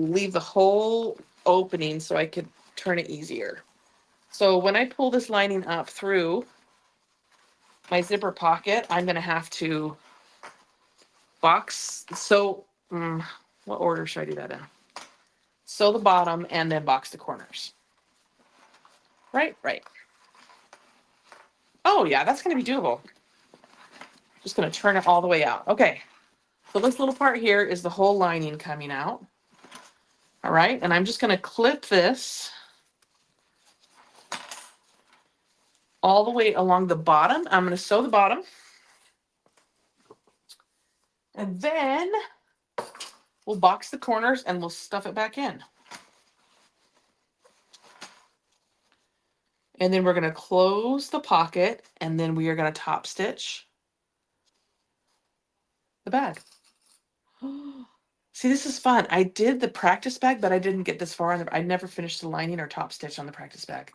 leave the whole opening so I could turn it easier. So when I pull this lining up through my zipper pocket, I'm going to have to box. So what order should I do that in? Sew the bottom and then box the corners. Right. Oh yeah, that's going to be doable. Just going to turn it all the way out. Okay. So this little part here is the whole lining coming out. All right. And I'm just going to clip this all the way along the bottom. I'm going to sew the bottom. And then we'll box the corners and we'll stuff it back in. And then we're going to close the pocket and then we are going to top stitch the bag. See, this is fun. I did the practice bag, but I didn't get this far. I never finished the lining or top stitch on the practice bag.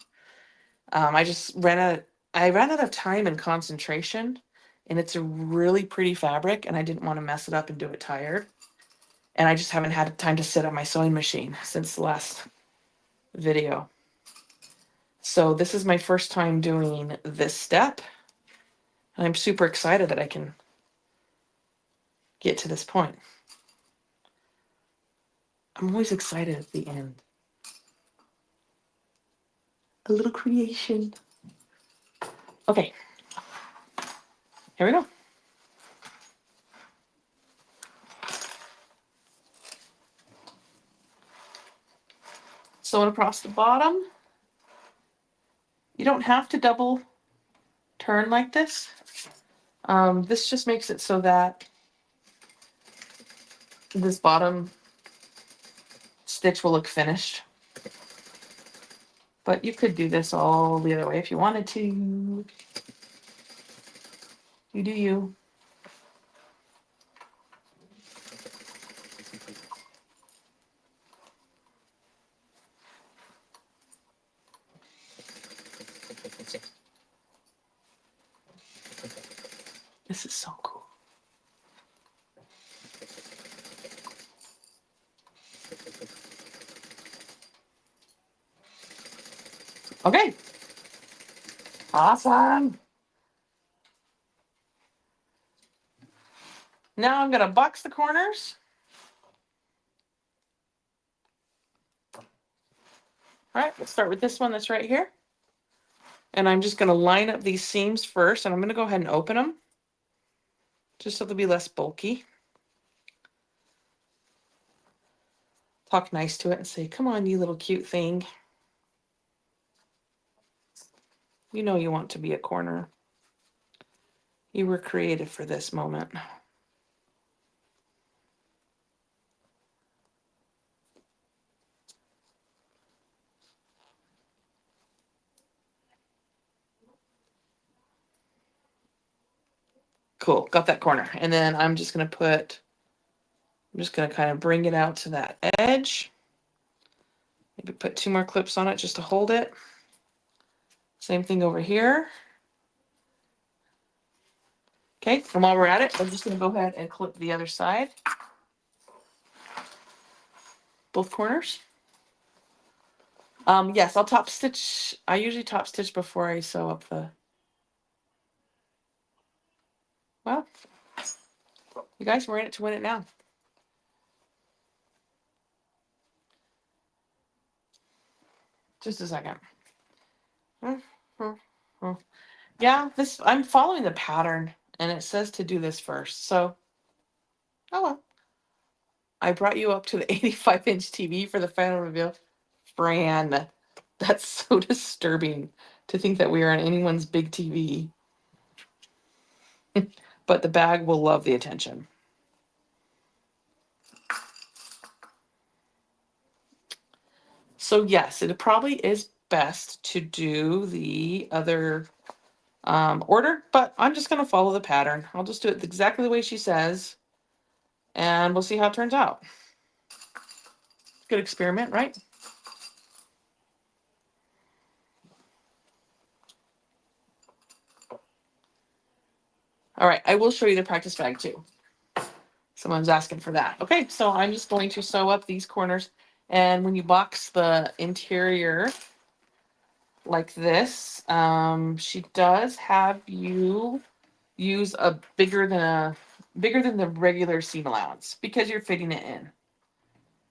I just ran out of time and concentration, and it's a really pretty fabric, and I didn't want to mess it up and do it tired. And I just haven't had time to sit on my sewing machine since the last video. So this is my first time doing this step, and I'm super excited that I can get to this point. I'm always excited at the end. A little creation. Okay, here we go. Sewing across the bottom. You don't have to double turn like this. This just makes it so that this bottom stitch will look finished. But you could do this all the other way if you wanted to. You do you. This is so cool. Okay. Awesome. Now I'm going to box the corners. All right, let's start with this one that's right here. And I'm just going to line up these seams first, and I'm going to go ahead and open them just so they'll be less bulky. Talk nice to it and say, come on, you little cute thing. You know you want to be a corner. You were created for this moment. Cool, got that corner. And then I'm just going to kind of bring it out to that edge. Maybe put 2 more clips on it just to hold it. Same thing over here. Okay, and while we're at it, I'm just going to go ahead and clip the other side. Both corners. Yes, I'll top stitch. I usually top stitch before I sew up the... Well, you guys, we're in it to win it now. Just a second. Yeah, I'm following the pattern, and it says to do this first. So, oh well. I brought you up to the 85-inch TV for the final reveal. Fran, that's so disturbing to think that we are on anyone's big TV. But the bag will love the attention. So yes, it probably is best to do the other order, but I'm just going to follow the pattern. I'll just do it exactly the way she says, and we'll see how it turns out. Good experiment, right? All right, I will show you the practice bag too. Someone's asking for that. Okay, so I'm just going to sew up these corners, and when you box the interior like this, she does have you use a bigger than the regular seam allowance because you're fitting it in.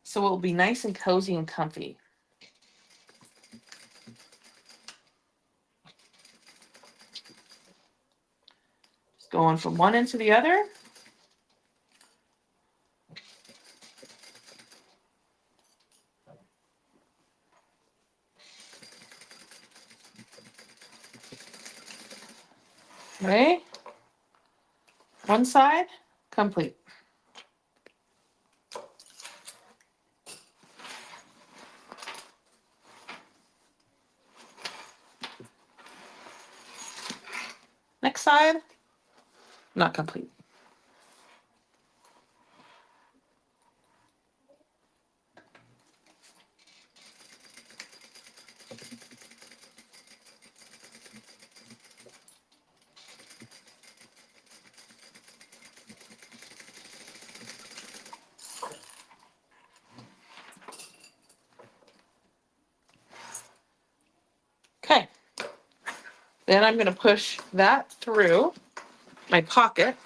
So it'll be nice and cozy and comfy. Just going from one end to the other. Okay. One side, complete. Next side, not complete. Okay. Then I'm going to push that through my pocket.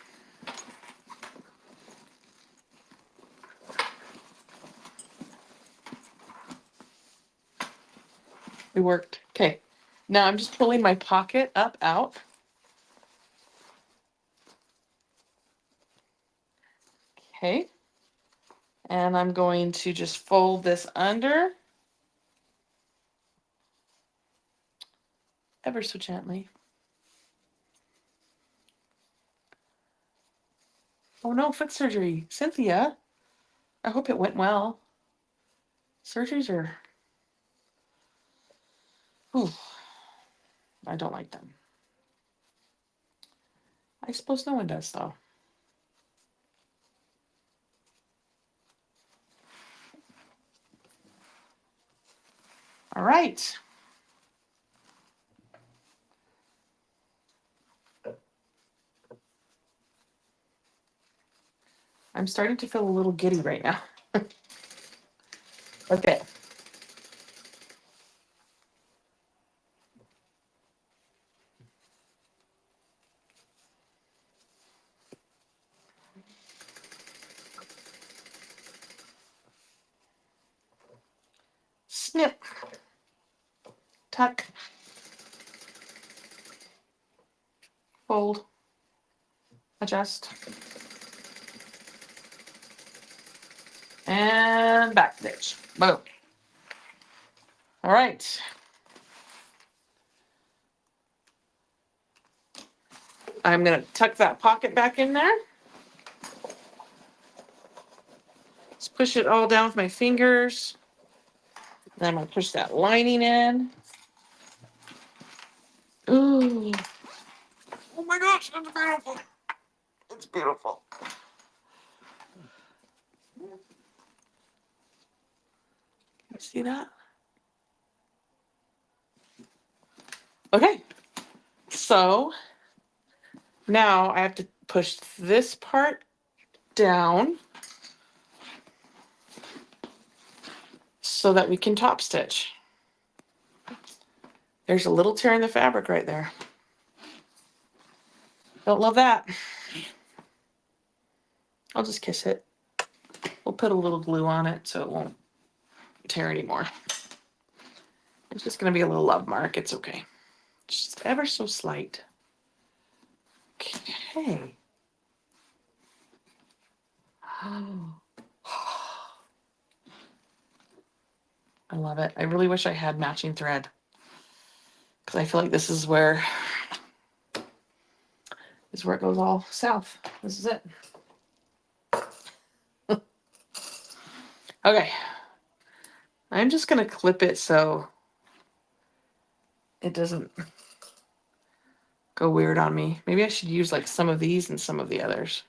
It worked. Okay. Now I'm just pulling my pocket up out. Okay. And I'm going to just fold this under ever so gently. Oh no, foot surgery. Cynthia, I hope it went well. Surgeries are, whew, I don't like them. I suppose no one does though. All right. I'm starting to feel a little giddy right now. Okay. Snip. Tuck. Fold. Adjust. And back stitch. Boom. All right. I'm going to tuck that pocket back in there. Just push it all down with my fingers. Then I'm going to push that lining in. Ooh. Oh my gosh, it's beautiful. It's beautiful. You see that? Okay. So now I have to push this part down so that we can top stitch. There's a little tear in the fabric right there. Don't love that. I'll just kiss it. We'll put a little glue on it so it won't tear anymore. It's just gonna be a little love mark. It's okay. Just ever so slight. Okay. I love it. I really wish I had matching thread because I feel like this is where it goes all south. This is it. Okay. I'm just gonna clip it so it doesn't go weird on me. Maybe I should use like some of these and some of the others.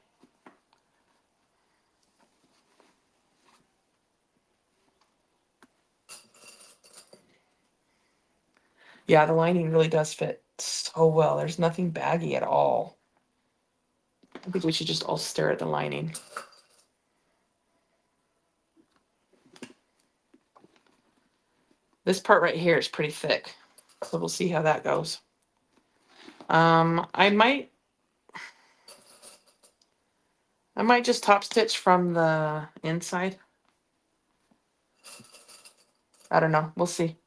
Yeah, the lining really does fit so well. There's nothing baggy at all. I think we should just all stare at the lining. This part right here is pretty thick, so we'll see how that goes. I might just top stitch from the inside. I don't know. We'll see.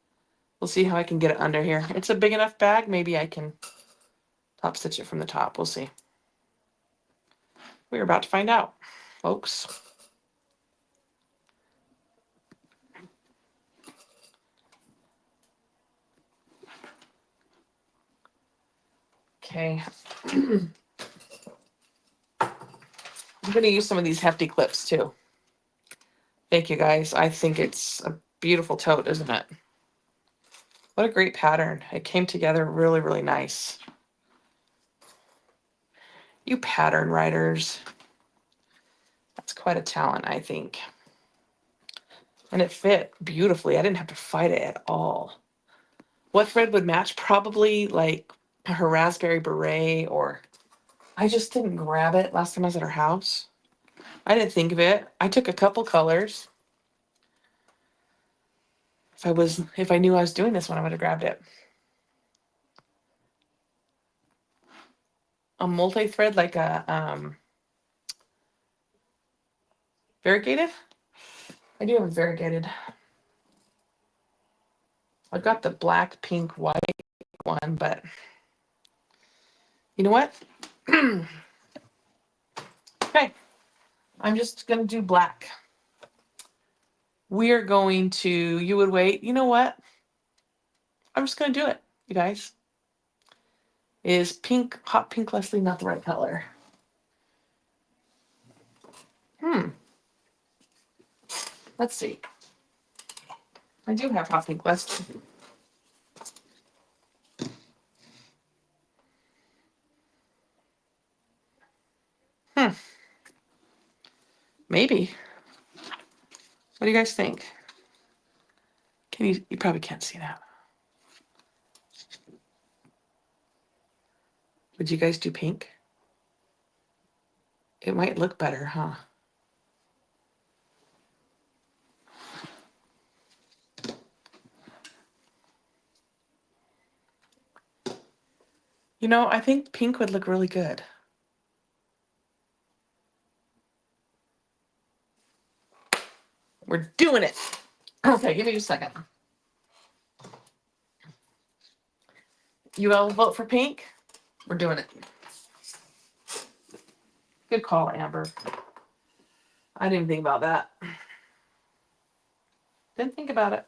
We'll see how I can get it under here. It's a big enough bag. Maybe I can top stitch it from the top. We'll see. We're about to find out, folks. Okay. I'm going to use some of these hefty clips too. Thank you guys. I think it's a beautiful tote, isn't it? What a great pattern. It came together really, really nice. You pattern writers. That's quite a talent, I think. And it fit beautifully. I didn't have to fight it at all. What thread would match? Probably like her raspberry beret, or I just didn't grab it last time I was at her house. I didn't think of it. I took a couple colors. If I knew I was doing this one, I would have grabbed it. A multi-thread, like a variegated. I do have a variegated. I've got the black, pink, white one, but you know what? Okay, I'm just gonna do black. We're going to, you would wait, you know what? I'm just gonna do it, you guys. Is pink, hot pink Leslie not the right color? Let's see. I do have hot pink. Let's. Maybe. What do you guys think? Can you probably can't see that. Would you guys do pink? It might look better, huh? You know, I think pink would look really good. We're doing it. Okay, give me a second. You all vote for pink? We're doing it. Good call, Amber. I didn't even think about that. Didn't think about it.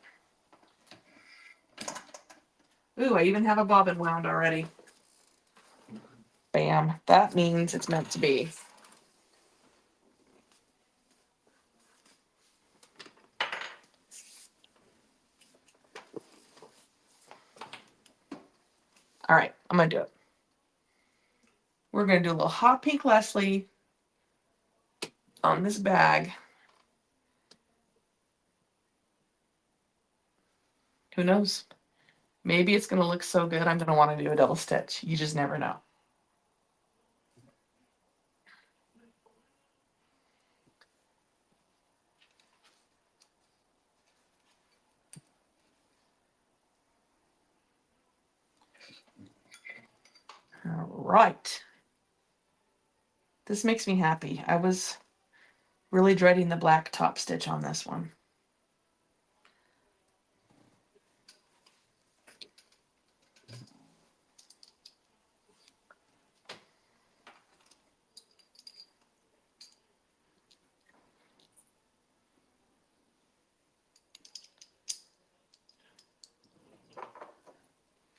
Ooh, I even have a bobbin wound already. Bam. That means it's meant to be. All right, I'm going to do it. We're going to do a little hot pink Leslie on this bag. Who knows? Maybe it's going to look so good I'm going to want to do a double stitch. You just never know. All right. This makes me happy. I was really dreading the black top stitch on this one.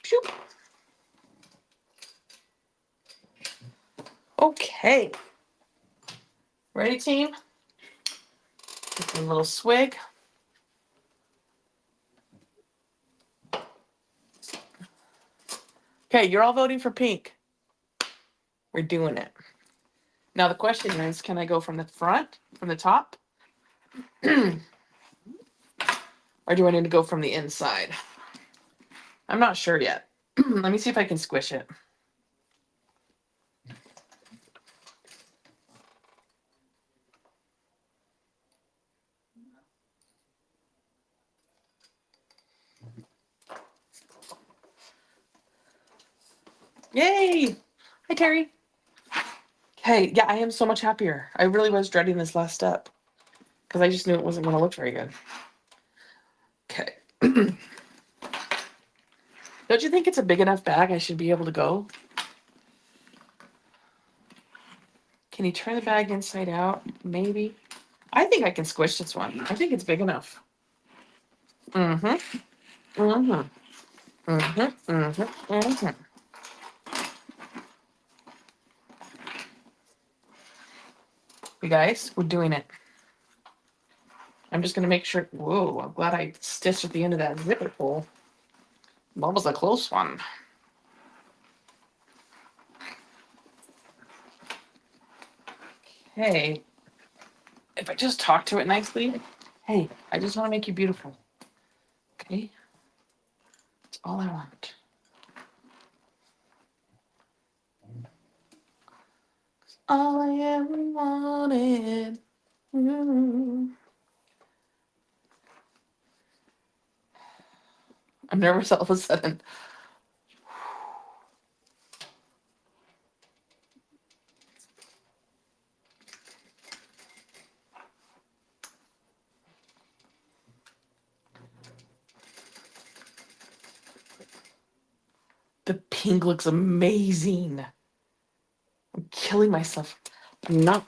Shoop. Okay. Ready, team? Just a little swig. Okay, you're all voting for pink. We're doing it. Now the question is, can I go from the front, from the top? Or do I need to go from the inside? I'm not sure yet. Let me see if I can squish it. Yay! Hi, Terry. Okay, yeah, I am so much happier. I really was dreading this last step because I just knew it wasn't going to look very good. Okay. Don't you think it's a big enough bag I should be able to go? Can you turn the bag inside out? Maybe. I think I can squish this one. I think it's big enough. Mm-hmm. Mm-hmm. Mm-hmm. Mm-hmm. Mm-hmm. You guys, we're doing it. I'm just gonna make sure. Whoa, I'm glad I stitched at the end of that zipper pull. That was a close one. Hey, if I just talk to it nicely, hey, I just want to make you beautiful. Okay? That's all I want. All I ever wanted. Mm. I'm nervous all of a sudden. The pink looks amazing. I'm killing myself. I'm not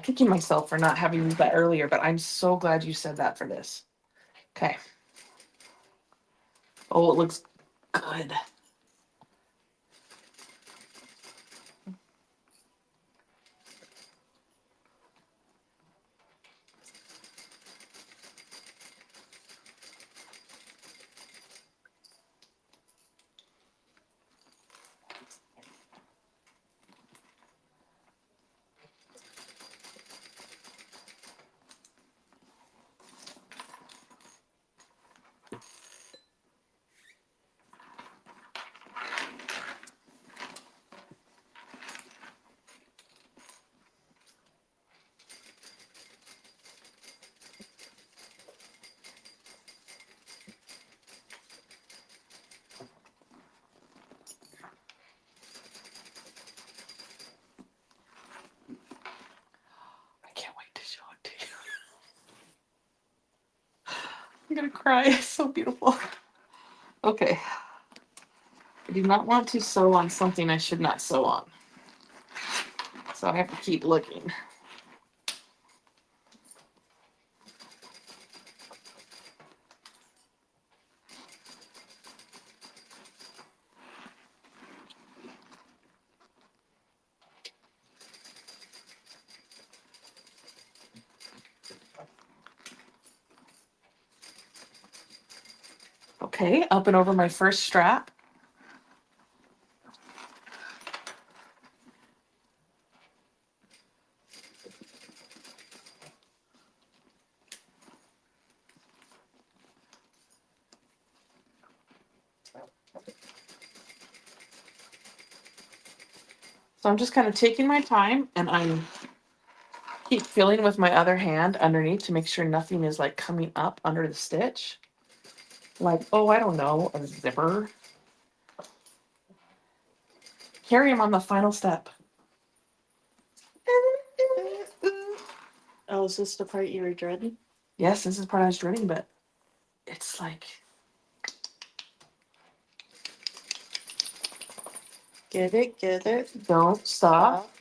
kicking myself for not having used that earlier, but I'm so glad you said that for this. Okay. Oh, it looks good. I'm gonna cry. It's so beautiful. Okay. I do not want to sew on something I should not sew on. So I have to keep looking. Okay, up and over my first strap. So I'm just kind of taking my time and I'm keep feeling with my other hand underneath to make sure nothing is like coming up under the stitch. Like, oh, I don't know, a zipper. Carry him on the final step. Oh, is this the part you were dreading? Yes, this is part I was dreading, but it's like, Get it, get it. don't stop.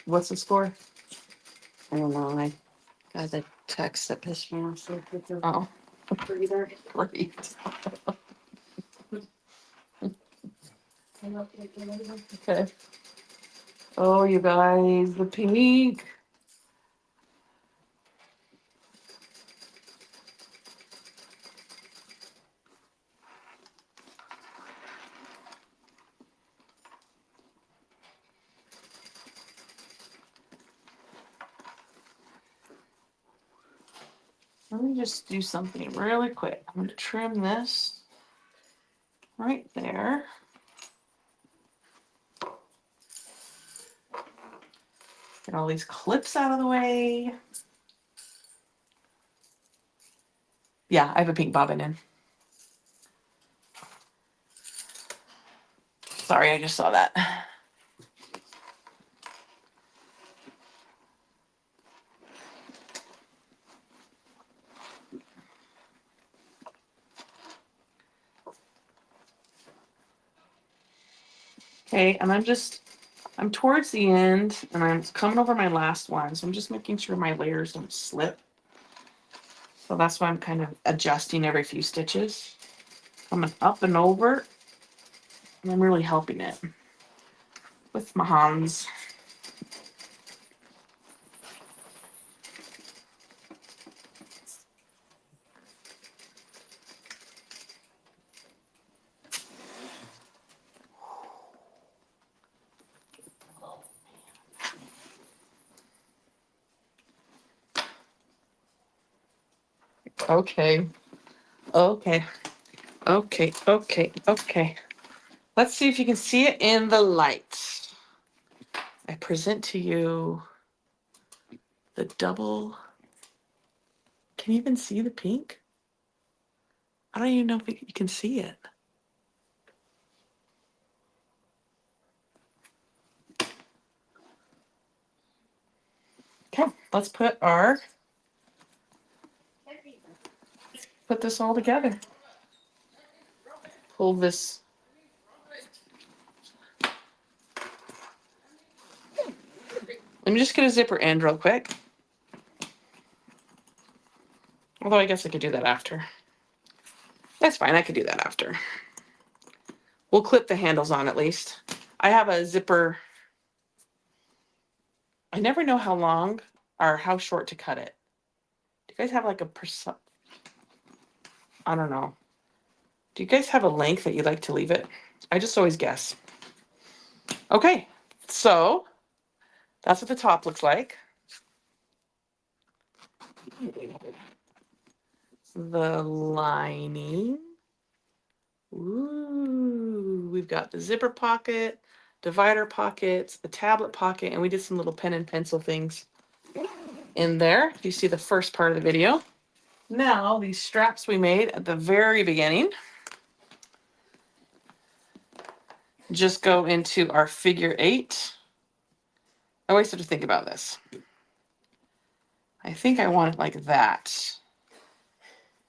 What's the score? I don't know. I got a text that pissed me off. So it's a Oh, breather. great. Okay. Oh, you guys, the pink. Let me just do something really quick. I'm going to trim this right there. Get all these clips out of the way. Yeah, I have a pink bobbin in. Sorry, I just saw that. Okay, and I'm towards the end and I'm coming over my last one. So I'm just making sure my layers don't slip. So that's why I'm kind of adjusting every few stitches. Coming up and over, and I'm really helping it with my hands. Okay. Okay. Okay. Okay. Okay. Let's see if you can see it in the light. I present to you the double. Can you even see the pink? I don't even know if you can see it. Okay, let's put this all together. Pull this. Let me just get a zipper end real quick. Although I guess I could do that after. That's fine, I could do that after. We'll clip the handles on at least. I have a zipper. I never know how long or how short to cut it. Do you guys have like a I don't know. Do you guys have a length that you'd like to leave it? I just always guess. Okay, so that's what the top looks like. The lining. Ooh, we've got the zipper pocket, divider pockets, the tablet pocket, and we did some little pen and pencil things in there. You see the first part of the video. Now, these straps we made at the very beginning just go into our figure 8. I always have to think about this. I think I want it like that.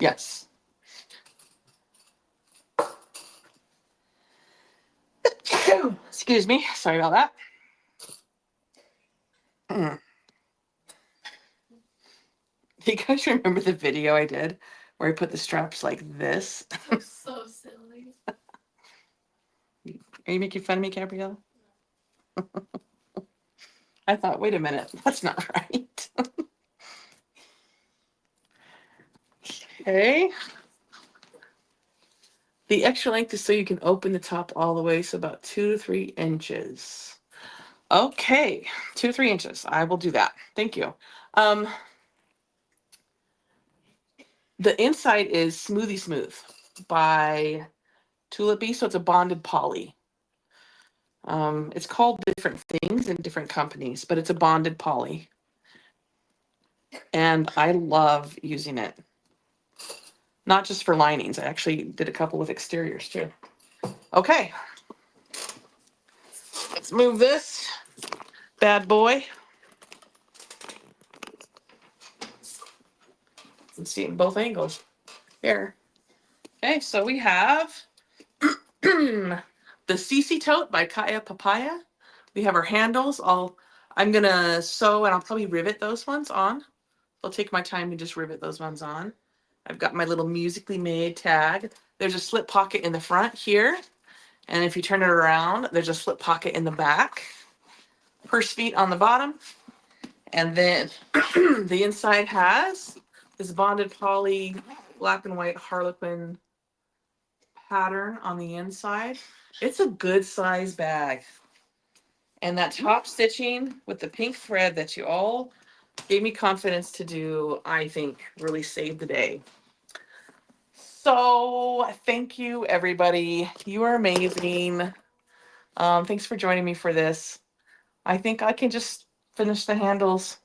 Yes. Excuse me. Sorry about that. Mm. Do you guys remember the video I did where I put the straps like this? Looks so silly. Are you making fun of me, Gabrielle? I thought, wait a minute, that's not right. Okay. The extra length is so you can open the top all the way, so about 2 to 3 inches. Okay, 2 to 3 inches. I will do that. Thank you. Um, the inside is Smoothie Smooth by Tulipy, so it's a bonded poly. It's called different things in different companies, but it's a bonded poly. And I love using it. Not just for linings. I actually did a couple with exteriors too. Okay. Let's move this bad boy. Let's see in both angles. Here. Okay, so we have the CiCi Tote by Kaya Papaya. We have our handles. I'm gonna sew and I'll probably rivet those ones on. I'll take my time and just rivet those ones on. I've got my little Musically Made tag. There's a slip pocket in the front here. And if you turn it around, there's a slip pocket in the back. Purse feet on the bottom. And then the inside has this bonded poly black and white harlequin pattern on the inside. It's a good size bag. And that top stitching with the pink thread that you all gave me confidence to do, I think really saved the day. So thank you, everybody. You are amazing. Thanks for joining me for this. I think I can just finish the handles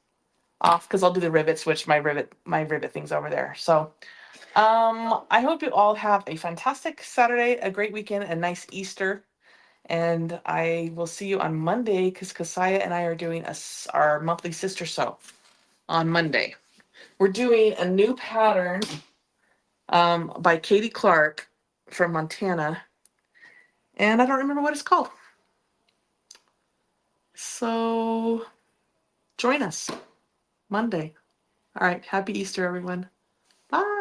off because I'll do the rivets, which my rivet thing's over there. So I hope you all have a fantastic Saturday, a great weekend, a nice Easter. And I will see you on Monday because Kasaya and I are doing our monthly sister sew on Monday. We're doing a new pattern by Katie Clark from Montana. And I don't remember what it's called. So join us Monday. All right. Happy Easter, everyone. Bye.